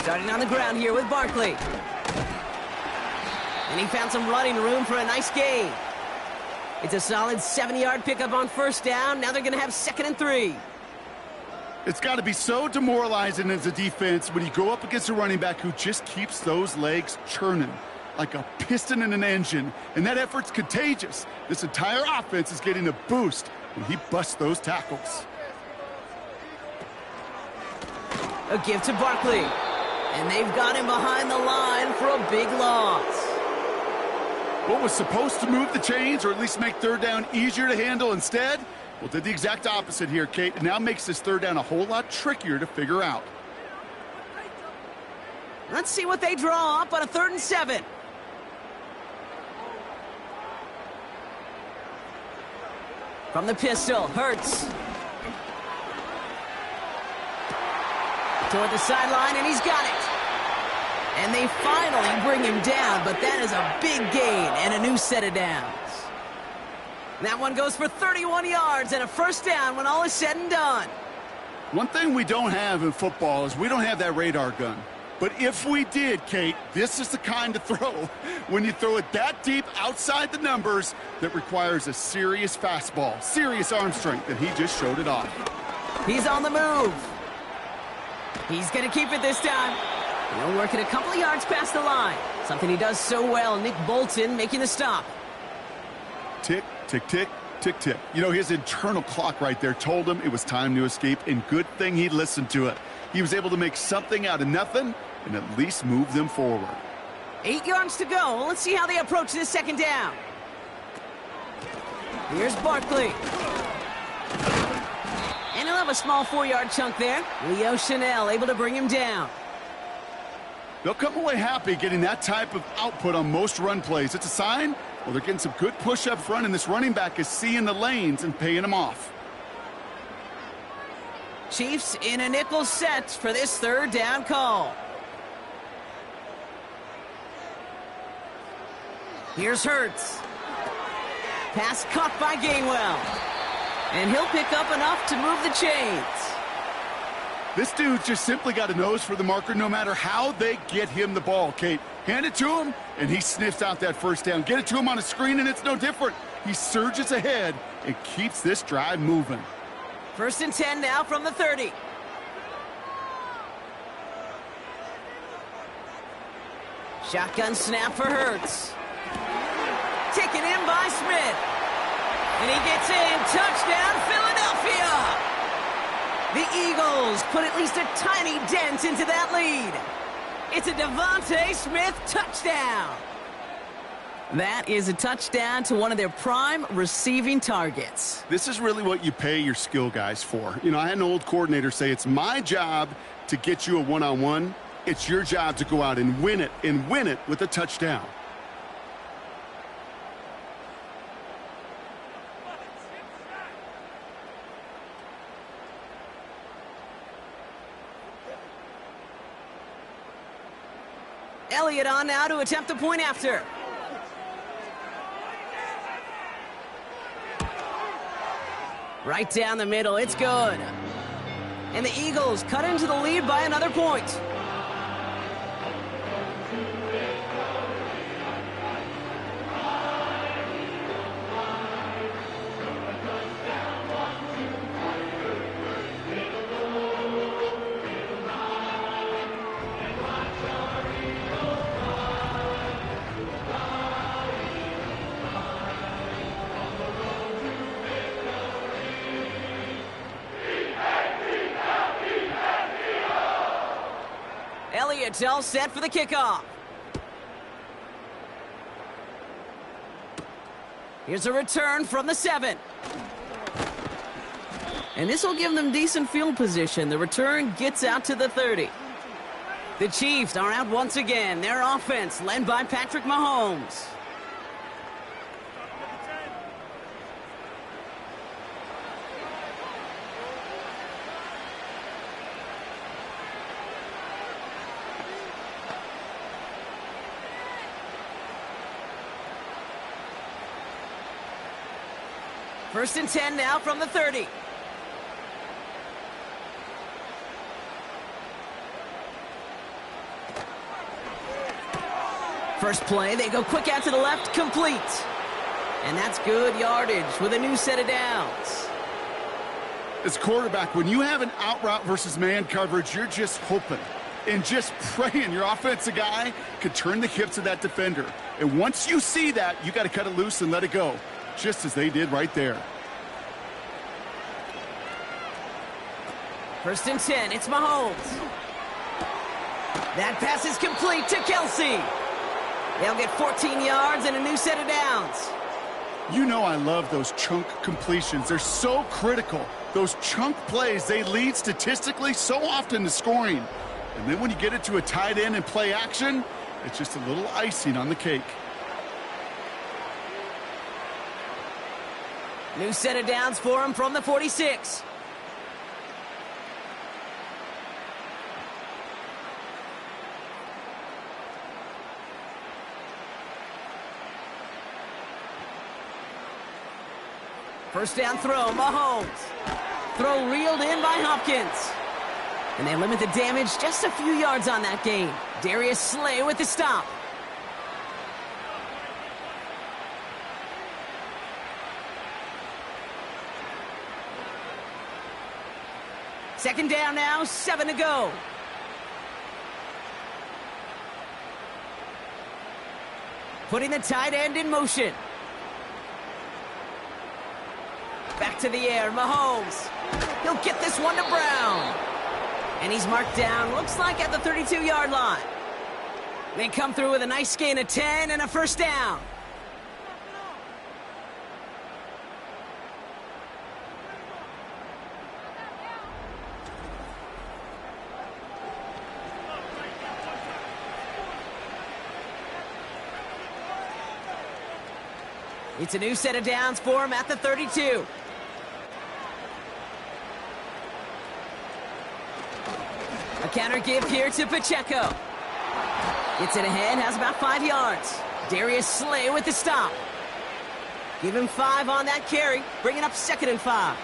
Starting on the ground here with Barkley. And he found some running room for a nice gain. It's a solid 7-yard pickup on 1st down. Now they're going to have 2nd and 3. It's got to be so demoralizing as a defense when you go up against a running back who just keeps those legs churning like a piston in an engine, and that effort's contagious. This entire offense is getting a boost when he busts those tackles. A give to Barkley, and they've got him behind the line for a big loss. What was supposed to move the chains, or at least make 3rd down easier to handle instead, well, did the exact opposite here, Kate. It now makes this 3rd down a whole lot trickier to figure out. Let's see what they draw up on a 3rd and 7. From the pistol, Hurts. Toward the sideline, and he's got it. And they finally bring him down, but that is a big gain and a new set of downs. That one goes for 31 yards and a 1st down when all is said and done. One thing we don't have in football is we don't have that radar gun. But if we did, Kate, this is the kind of throw when you throw it that deep outside the numbers that requires a serious fastball, serious arm strength, and he just showed it off. He's on the move. He's going to keep it this time. He'll work it a couple of yards past the line. Something he does so well. Nick Bolton making the stop. Tick, tick, tick, tick, tick. You know, his internal clock right there told him it was time to escape, and good thing he listened to it. He was able to make something out of nothing and at least move them forward. 8 yards to go. Let's see how they approach this 2nd down. Here's Barkley. And he'll have a small 4-yard chunk there. Leo Chanel able to bring him down. They'll come away happy getting that type of output on most run plays. It's a sign, well, they're getting some good push up front, and this running back is seeing the lanes and paying them off. Chiefs in a nickel set for this 3rd down call. Here's Hurts. Pass caught by Gainwell. And he'll pick up enough to move the chains. This dude's just simply got a nose for the marker no matter how they get him the ball, Kate. Hand it to him, and he sniffs out that 1st down. Get it to him on a screen, and it's no different. He surges ahead and keeps this drive moving. 1st and 10 now from the 30. Shotgun snap for Hurts. Taken in by Smith. And he gets in. Touchdown, Philadelphia! The Eagles put at least a tiny dent into that lead. It's a Devontae Smith touchdown. That is a touchdown to one of their prime receiving targets. This is really what you pay your skill guys for. You know, I had an old coordinator say it's my job to get you a one-on-one. It's your job to go out and win it with a touchdown. Elliott on now to attempt the point after. Right down the middle, it's good. And the Eagles cut into the lead by another point. Elliott's all set for the kickoff. Here's a return from the 7. And this will give them decent field position. The return gets out to the 30. The Chiefs are out once again. Their offense led by Patrick Mahomes. First and 10 now from the 30. First play, they go quick out to the left, complete. And that's good yardage with a new set of downs. As quarterback, when you have an out route versus man coverage, you're just hoping and just praying your offensive guy could turn the hips of that defender. And once you see that, you got to cut it loose and let it go, just as they did right there. First and 10, it's Mahomes. That pass is complete to Kelsey. They'll get 14 yards and a new set of downs. You know I love those chunk completions. They're so critical. Those chunk plays, they lead statistically so often to scoring. And then when you get it to a tight end and play action, it's just a little icing on the cake. New set of downs for him from the 46. First down throw, Mahomes. Throw reeled in by Hopkins. And they limit the damage just a few yards on that gain. Darius Slay with the stop. Second down now, 7 to go. Putting the tight end in motion. Back to the air, Mahomes. He'll get this one to Brown. And he's marked down, looks like at the 32-yard line. They come through with a nice gain of 10 and a first down. It's a new set of downs for him at the 32. A counter give here to Pacheco. Gets it ahead, has about 5 yards. Darius Slay with the stop. Give him 5 on that carry, bringing up 2nd and 5.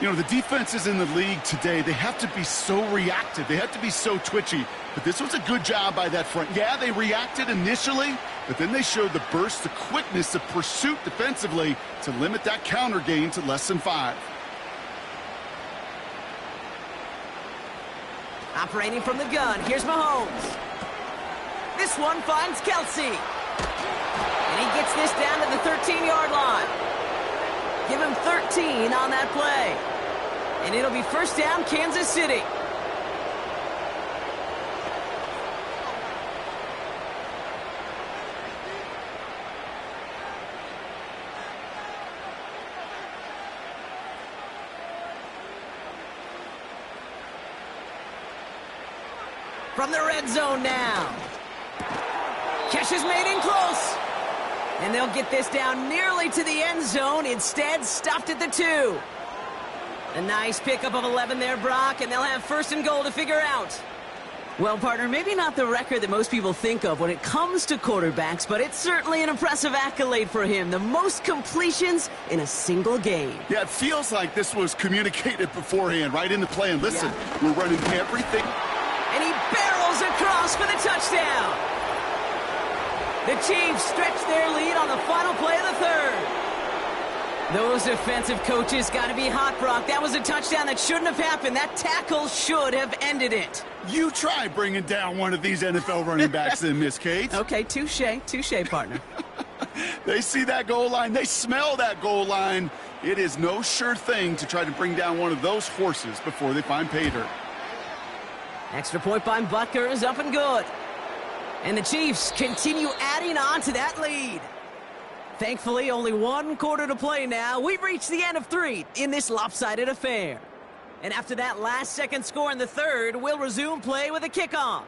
You know, the defenses in the league today, they have to be so reactive. They have to be so twitchy. But this was a good job by that front. Yeah, they reacted initially, but then they showed the burst, the quickness of pursuit defensively to limit that counter gain to less than 5. Operating from the gun, here's Mahomes. This one finds Kelsey. And he gets this down to the 13-yard line. Give him 13 on that play. And it'll be first down, Kansas City. From the red zone now. Catch is made in close. And they'll get this down nearly to the end zone. Instead, stopped at the 2. A nice pickup of 11 there, Brock, and they'll have first and goal to figure out. Well, partner, maybe not the record that most people think of when it comes to quarterbacks, but it's certainly an impressive accolade for him. The most completions in a single game. Yeah, it feels like this was communicated beforehand, right in the play. And listen, we're running everything. And he barrels across for the touchdown. The Chiefs stretch their lead on the final play of the third. Those defensive coaches got to be hot, Brock. That was a touchdown that shouldn't have happened. That tackle should have ended it. You try bringing down one of these NFL running backs then, Miss Kate. Okay, touche, partner. They see that goal line. They smell that goal line. It is no sure thing to try to bring down one of those horses before they find pay dirt. Extra point by Butker is up and good. And the Chiefs continue adding on to that lead. Thankfully, only one quarter to play now. We've reached the end of 3 in this lopsided affair. And after that last-second score in the third, we'll resume play with a kickoff.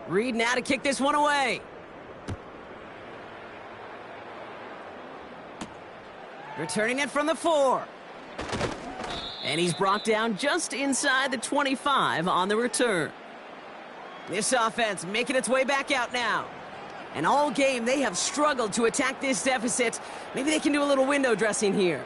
Reed now to kick this one away. Returning it from the 4. And he's brought down just inside the 25 on the return. This offense making its way back out now. And all game they have struggled to attack this deficit. Maybe they can do a little window dressing here.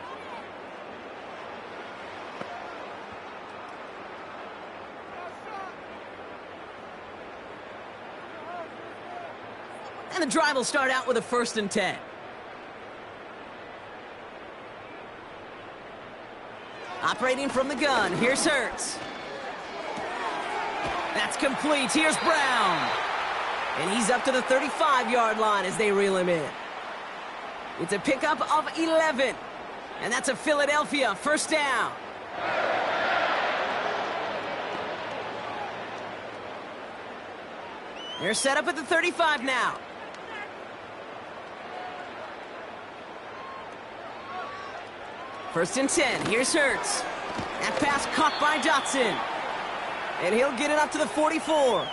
And the drive will start out with a 1st and 10. Operating from the gun, here's Hurts. That's complete, here's Brown. And he's up to the 35-yard line as they reel him in. It's a pickup of 11. And that's a Philadelphia 1st down. They're set up at the 35 now. First and 10. Here's Hurts. That pass caught by Dotson. And he'll get it up to the 44.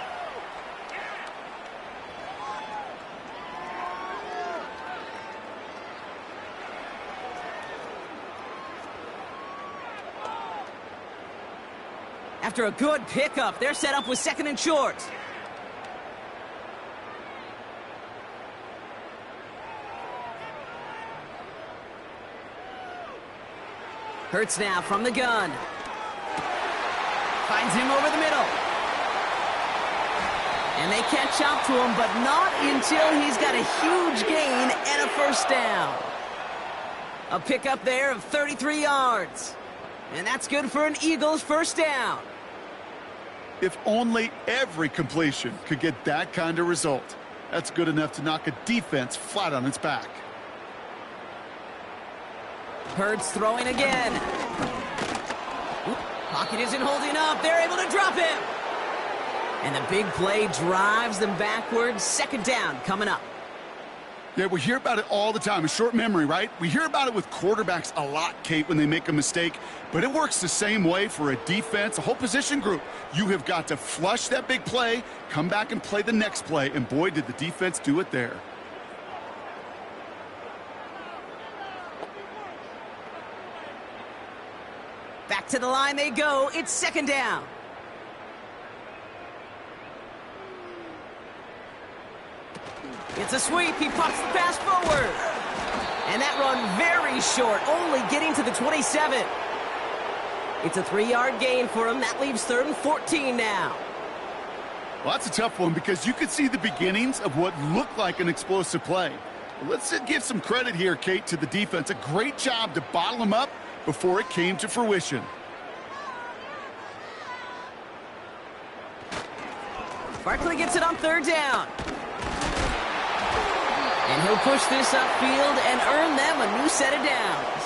After a good pickup, they're set up with 2nd and short. Hurts now from the gun. Finds him over the middle. And they catch up to him, but not until he's got a huge gain and a 1st down. A pickup there of 33 yards. And that's good for an Eagles 1st down. If only every completion could get that kind of result. That's good enough to knock a defense flat on its back. Hurts throwing again. Pocket isn't holding up. They're able to drop him. And the big play drives them backwards. 2nd down coming up. Yeah, we hear about it all the time. A short memory, right? We hear about it with quarterbacks a lot, Kate, when they make a mistake. But it works the same way for a defense, a whole position group. You have got to flush that big play, come back and play the next play. And boy, did the defense do it there. Back to the line they go. It's 2nd down. It's a sweep. He pops the pass forward. And that run very short, only getting to the 27. It's a 3-yard gain for him. That leaves 3rd and 14 now. Well, that's a tough one because you could see the beginnings of what looked like an explosive play. Let's give some credit here, Kate, to the defense. A great job to bottle them up before it came to fruition. Barkley gets it on 3rd down. And he'll push this upfield and earn them a new set of downs.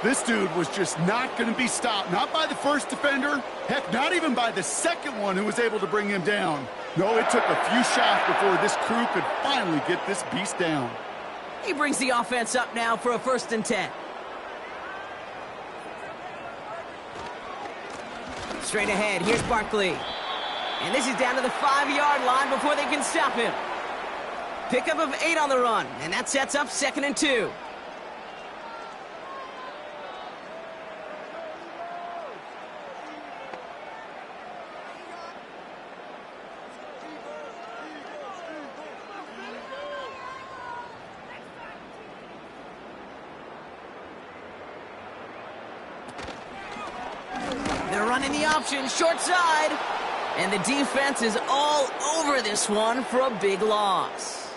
This dude was just not going to be stopped. Not by the first defender. Heck, not even by the second one who was able to bring him down. No, it took a few shots before this crew could finally get this beast down. He brings the offense up now for a 1st and 10. Straight ahead, here's Barkley. And this is down to the 5-yard line before they can stop him. Pickup of 8 on the run, and that sets up 2nd and 2. They're running the option, short side. And the defense is all over this one for a big loss.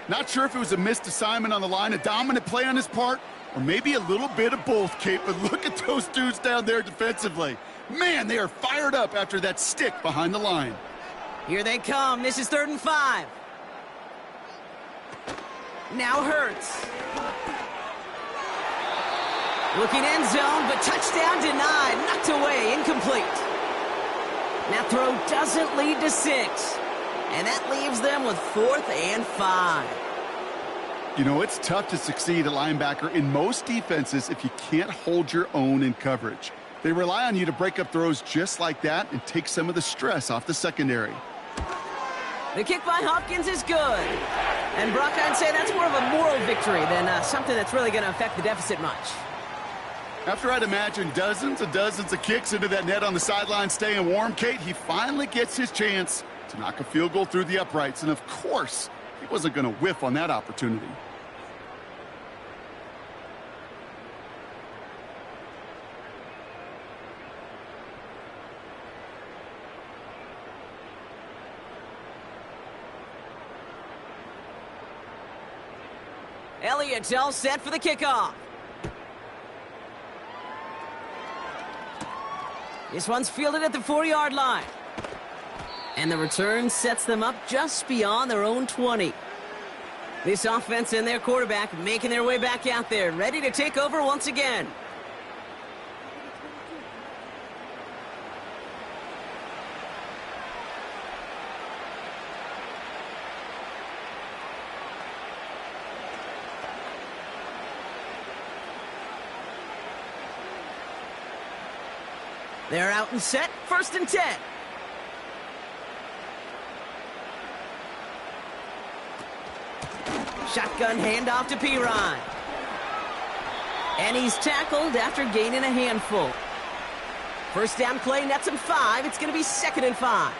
Not sure if it was a missed assignment on the line, a dominant play on his part, or maybe a little bit of both, Kate. But look at those dudes down there defensively. Man, they are fired up after that stick behind the line. Here they come. This is 3rd and 5. Now Hurts. Looking end zone, but touchdown denied. Knocked away, incomplete. That throw doesn't lead to 6. And that leaves them with 4th and 5. You know, it's tough to succeed at linebacker in most defenses if you can't hold your own in coverage. They rely on you to break up throws just like that and take some of the stress off the secondary. The kick by Hopkins is good. And Brock, I'd say that's more of a moral victory than something that's really going to affect the deficit much. After I'd imagine dozens and dozens of kicks into that net on the sideline staying warm, Kate, he finally gets his chance to knock a field goal through the uprights. And of course, he wasn't going to whiff on that opportunity. Elliott's all set for the kickoff. This one's fielded at the 4-yard line. And the return sets them up just beyond their own 20. This offense and their quarterback making their way back out there, ready to take over once again. They're out and set, 1st and 10. Shotgun handoff to Pirine. And he's tackled after gaining a handful. 1st down play nets him 5. It's going to be 2nd and 5.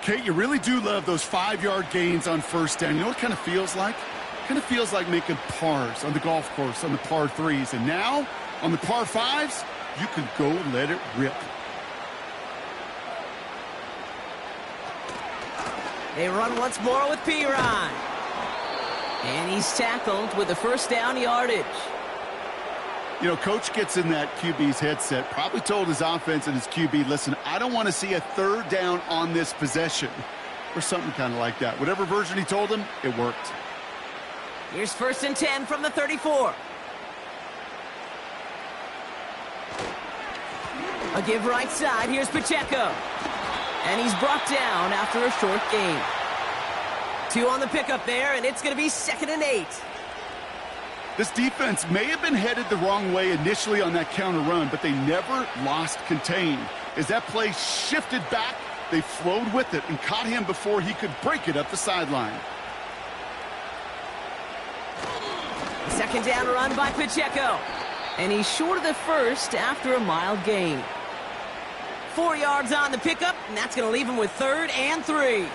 Kate, you really do love those 5-yard gains on 1st down. You know what it kind of feels like? It kind of feels like making pars on the golf course on the par 3s. And now, on the par 5s, you can go let it rip. They run once more with Pirine. And he's tackled with the 1st down yardage. You know, coach gets in that QB's headset, probably told his offense and his QB, listen, I don't want to see a 3rd down on this possession. Or something kind of like that. Whatever version he told him, it worked. Here's 1st and 10 from the 34. A give right side. Here's Pacheco. And he's brought down after a short gain. 2 on the pickup there, and it's going to be 2nd and 8. This defense may have been headed the wrong way initially on that counter run, but they never lost contain. As that play shifted back, they flowed with it and caught him before he could break it up the sideline. 2nd down run by Pacheco. And he's short of the 1st after a mild gain. 4 yards on the pickup, and that's going to leave him with 3rd and 3.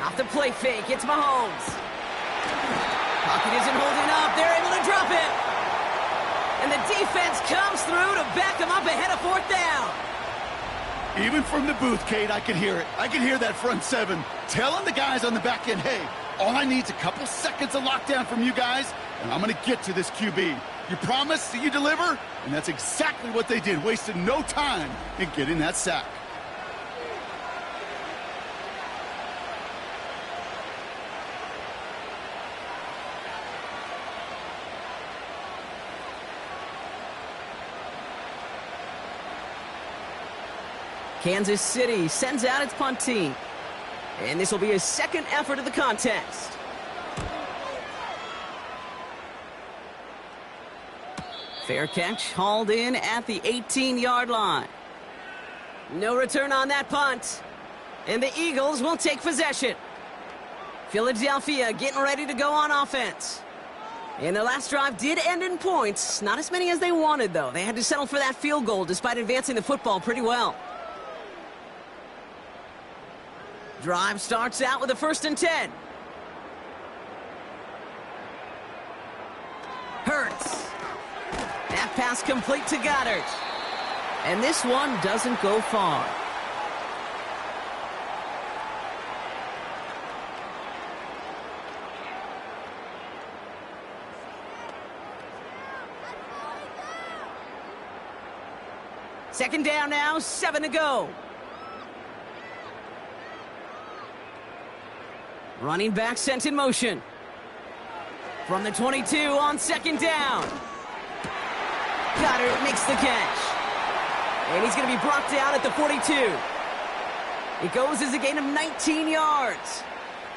Off the play fake, it's Mahomes. Pocket isn't holding up, they're able to drop it. And the defense comes through to back him up ahead of 4th down. Even from the booth, Kate, I could hear it. I could hear that front 7 telling the guys on the back end, hey, all I need is a couple seconds of lockdown from you guys, and I'm going to get to this QB. You promise that you deliver, and that's exactly what they did, wasted no time in getting that sack. Kansas City sends out its punt team. And this will be his second effort of the contest. Fair catch, hauled in at the 18-yard line. No return on that punt. And the Eagles will take possession. Philadelphia getting ready to go on offense. And their last drive did end in points. Not as many as they wanted, though. They had to settle for that field goal despite advancing the football pretty well. Drive starts out with a 1st and 10. Hurts. That pass complete to Goddard. And this one doesn't go far. Second down now, 7 to go. Running back sent in motion. From the 22 on 2nd down. Goddard makes the catch. And he's going to be brought down at the 42. It goes as a gain of 19 yards.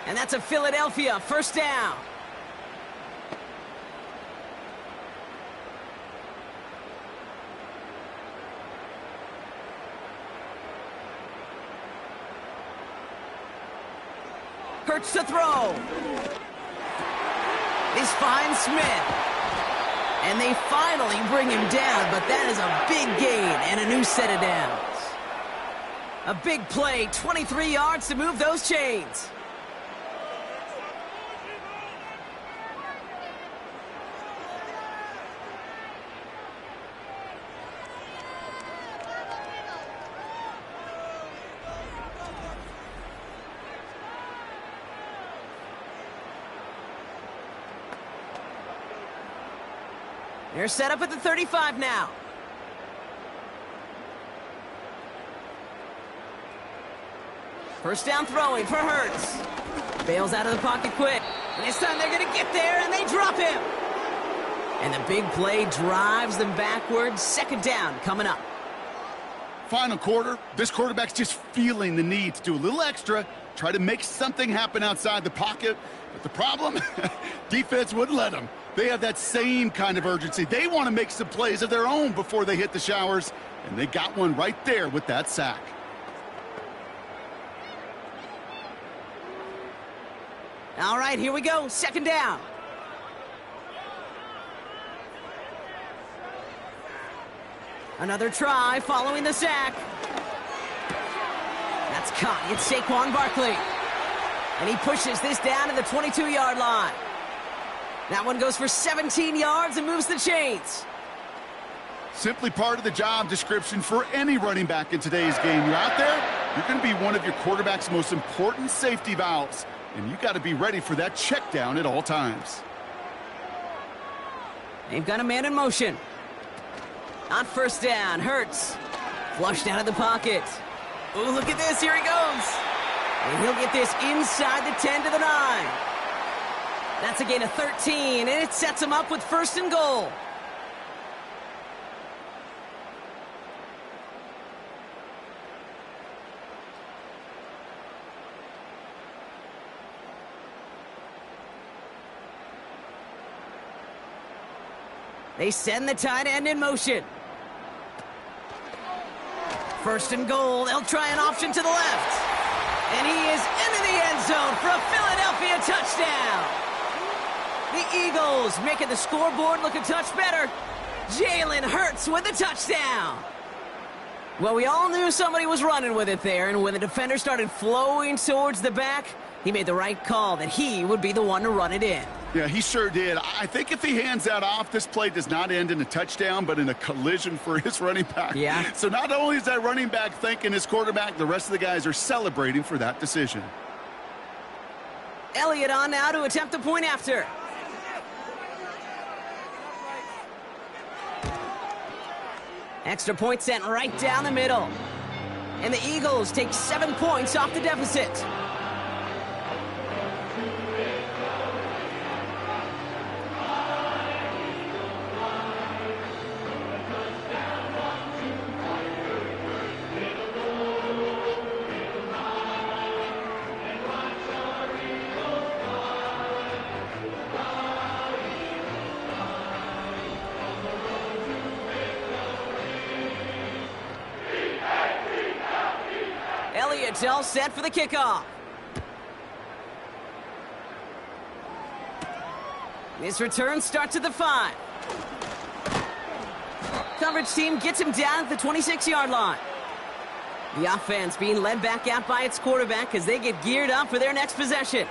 And that's a Philadelphia 1st down. Hurts to throw. This finds Smith. And they finally bring him down, but that is a big gain and a new set of downs. A big play, 23 yards to move those chains. They're set up at the 35 now. First down throwing for Hurts. Bails out of the pocket quick. And this time they're going to get there, and they drop him. And the big play drives them backwards. 2nd down coming up. Final quarter, this quarterback's just feeling the need to do a little extra, try to make something happen outside the pocket. But the problem, defense wouldn't let them. They have that same kind of urgency. They want to make some plays of their own before they hit the showers, and they got one right there with that sack. All right, here we go. 2nd down. Another try following the sack. That's caught. It's Saquon Barkley. And he pushes this down to the 22-yard line. That one goes for 17 yards and moves the chains. Simply part of the job description for any running back in today's game. You're out there, you're going to be one of your quarterback's most important safety valves. And you got to be ready for that check down at all times. They've got a man in motion. On 1st down, Hurts. Flushed out of the pocket. Oh, look at this. Here he goes. And he'll get this inside the 10 to the 9. That's a gain of 13, and it sets him up with 1st and goal. They send the tight end in motion. 1st and goal. They'll try an option to the left. And he is into the end zone for a Philadelphia touchdown. The Eagles making the scoreboard look a touch better. Jalen Hurts with the touchdown. Well, we all knew somebody was running with it there, and when the defender started flowing towards the back, he made the right call that he would be the one to run it in. Yeah, he sure did. I think if he hands that off, this play does not end in a touchdown, but in a collision for his running back. Yeah. So not only is that running back thanking his quarterback, the rest of the guys are celebrating for that decision. Elliott on now to attempt the point after. Extra point sent right down the middle. And the Eagles take 7 points off the deficit. Elliott's all set for the kickoff. This return starts at the 5. Coverage team gets him down at the 26-yard line. The offense being led back out by its quarterback as they get geared up for their next possession.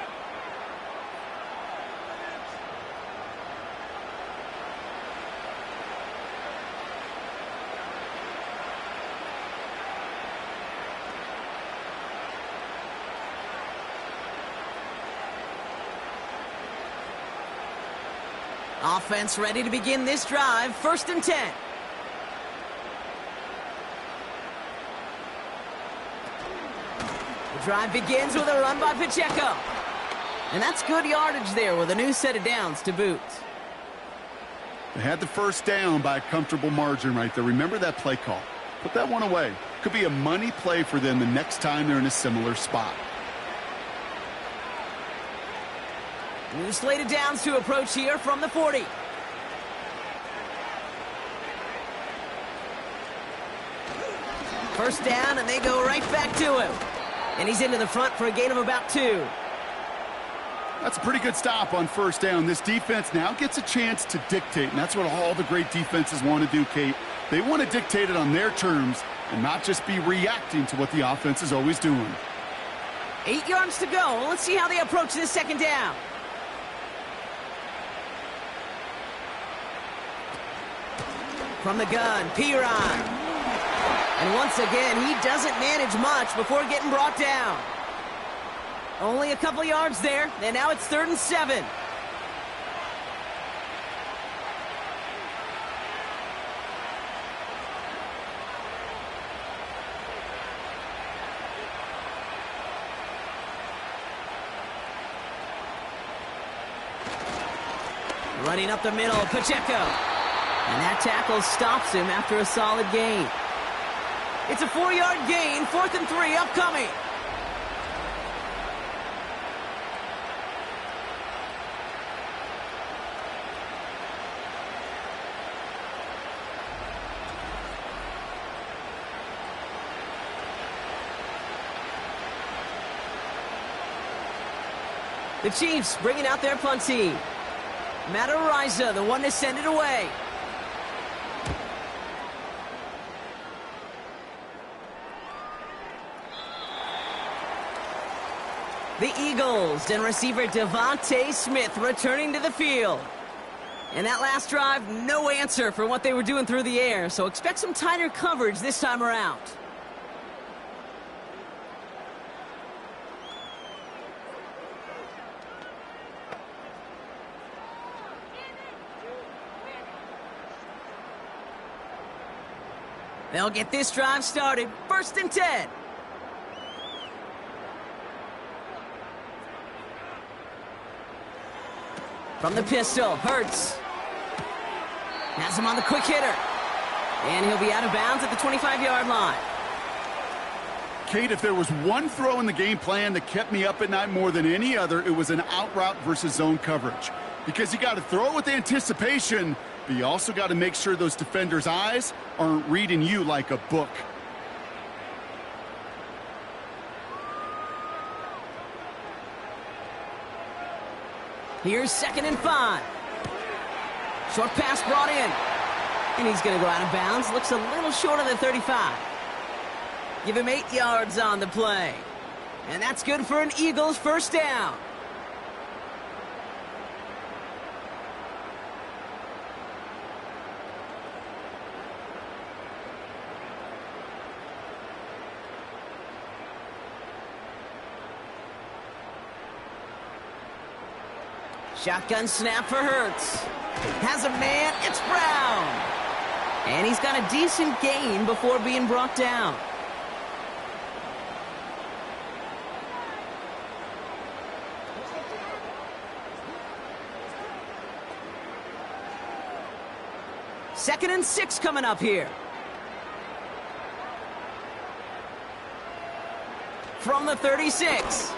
Offense ready to begin this drive. 1st and 10. The drive begins with a run by Pacheco. And that's good yardage there with a new set of downs to boot. They had the first down by a comfortable margin right there. Remember that play call. Put that one away. Could be a money play for them the next time they're in a similar spot. New slated downs to approach here from the 40. First down, and they go right back to him. And he's into the front for a gain of about 2. That's a pretty good stop on first down. This defense now gets a chance to dictate, and that's what all the great defenses want to do, Kate. They want to dictate it on their terms and not just be reacting to what the offense is always doing. 8 yards to go. Let's see how they approach this second down. From the gun, Piron. And once again, he doesn't manage much before getting brought down. Only a couple yards there, and now it's 3rd and 7. Running up the middle, Pacheco. And that tackle stops him after a solid gain. It's a 4-yard gain, 4th and 3 upcoming. The Chiefs bringing out their punt team. Matt Ariza, the one to send it away. The Eagles and receiver Devontae Smith returning to the field. And that last drive, no answer for what they were doing through the air, so expect some tighter coverage this time around. They'll get this drive started. 1st and 10. From the pistol, Hurts. Has him on the quick hitter. And he'll be out of bounds at the 25-yard line. Kate, if there was one throw in the game plan that kept me up at night more than any other, it was an out route versus zone coverage. Because you got to throw it with anticipation, but you also got to make sure those defenders' eyes aren't reading you like a book. Here's 2nd and 5. Short pass brought in. And he's going to go out of bounds. Looks a little short of the 35. Give him 8 yards on the play. And that's good for an Eagles first down. Shotgun snap for Hurts. Has a man, it's Brown. And he's got a decent gain before being brought down. Second and 6 coming up here. From the 36.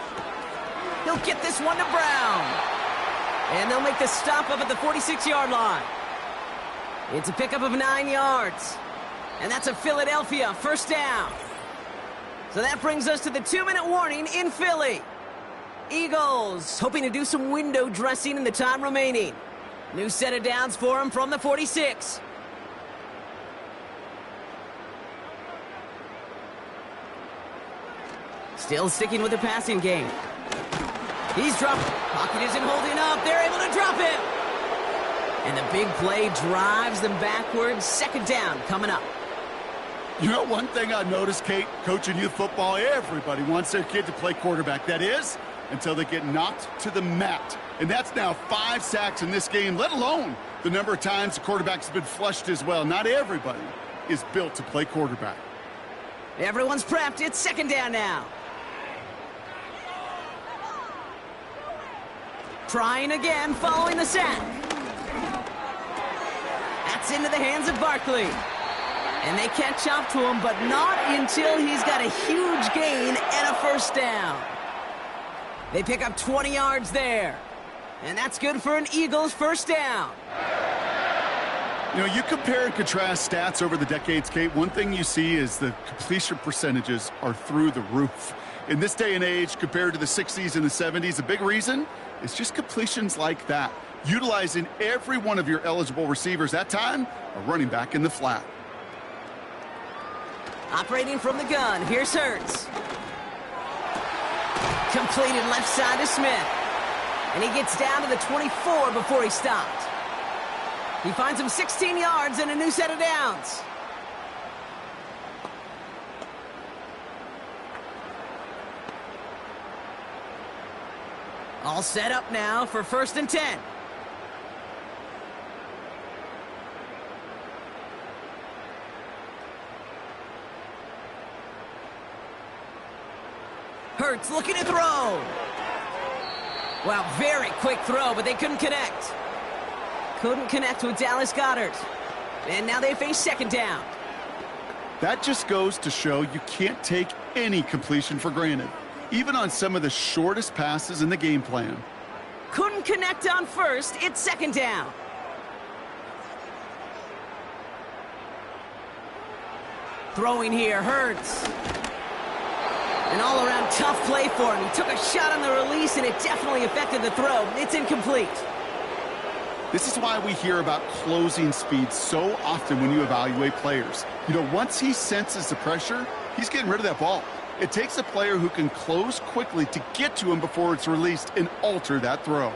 He'll get this one to Brown. And they'll make the stop up at the 46-yard line. It's a pickup of 9 yards. And that's a Philadelphia first down. So that brings us to the 2-minute warning in Philly. Eagles hoping to do some window dressing in the time remaining. New set of downs for him from the 46. Still sticking with the passing game. He's dropped. Pocket isn't holding up. They're able to drop him. And the big play drives them backwards. Second down coming up. You know, one thing I noticed, Kate, coaching youth football, everybody wants their kid to play quarterback. That is, until they get knocked to the mat. And that's now 5 sacks in this game, let alone the number of times the quarterback's been flushed as well. Not everybody is built to play quarterback. Everyone's prepped. It's second down now. Trying again, following the sack. That's into the hands of Barkley. And they catch up to him, but not until he's got a huge gain and a first down. They pick up 20 yards there. And that's good for an Eagles first down. You know, you compare and contrast stats over the decades, Kate. One thing you see is the completion percentages are through the roof. In this day and age, compared to the 60s and the 70s, the big reason is just completions like that. Utilizing every one of your eligible receivers. That time, a running back in the flat. Operating from the gun, here's Hurts. Completed left side to Smith. And he gets down to the 24 before he stopped. He finds him 16 yards and a new set of downs. All set up now for 1st and 10. Hurts looking to throw. Wow, very quick throw, but they couldn't connect. Couldn't connect with Dallas Goedert. And now they face second down. That just goes to show you can't take any completion for granted, even on some of the shortest passes in the game plan. Couldn't connect on first. It's second down. Throwing here, Hurts. An all-around tough play for him. He took a shot on the release, and it definitely affected the throw. It's incomplete. This is why we hear about closing speed so often when you evaluate players. You know, once he senses the pressure, he's getting rid of that ball. It takes a player who can close quickly to get to him before it's released and alter that throw.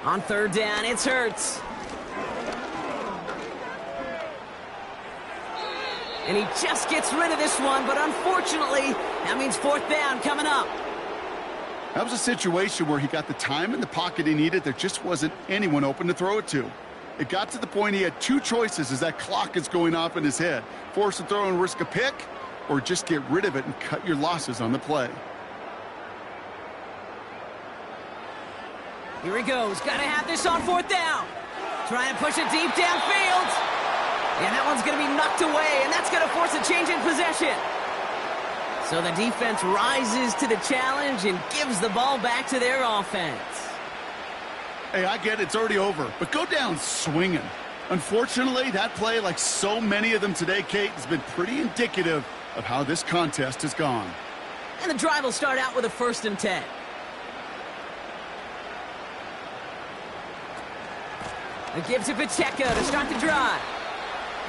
On third down, it's Hurts. And he just gets rid of this one, but unfortunately, that means fourth down coming up. That was a situation where he got the time in the pocket he needed. There just wasn't anyone open to throw it to. It got to the point he had 2 choices as that clock is going off in his head. Force a throw and risk a pick, or just get rid of it and cut your losses on the play. Here he goes. Got to have this on fourth down. Trying to push it deep downfield. And that one's going to be knocked away, and that's going to force a change in possession. So the defense rises to the challenge and gives the ball back to their offense. Hey, I get it. It's already over, but go down swinging. Unfortunately, that play, like so many of them today, Kate, has been pretty indicative of how this contest has gone. And the drive will start out with a 1st and 10. It gives to Pacheco to start the drive.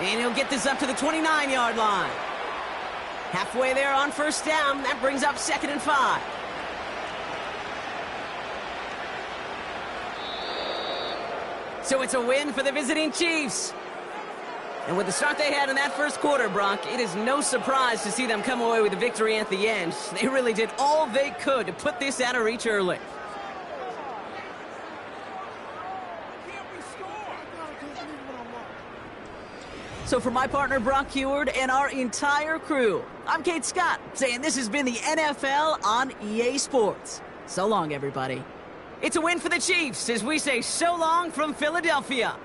And he'll get this up to the 29-yard line. Halfway there on first down. That brings up 2nd and 5. So it's a win for the visiting Chiefs. And with the start they had in that first quarter, Brock, it is no surprise to see them come away with a victory at the end. They really did all they could to put this out of reach early. So for my partner Brock Heward and our entire crew, I'm Kate Scott, saying this has been the NFL on EA Sports. So long, everybody. It's a win for the Chiefs as we say so long from Philadelphia.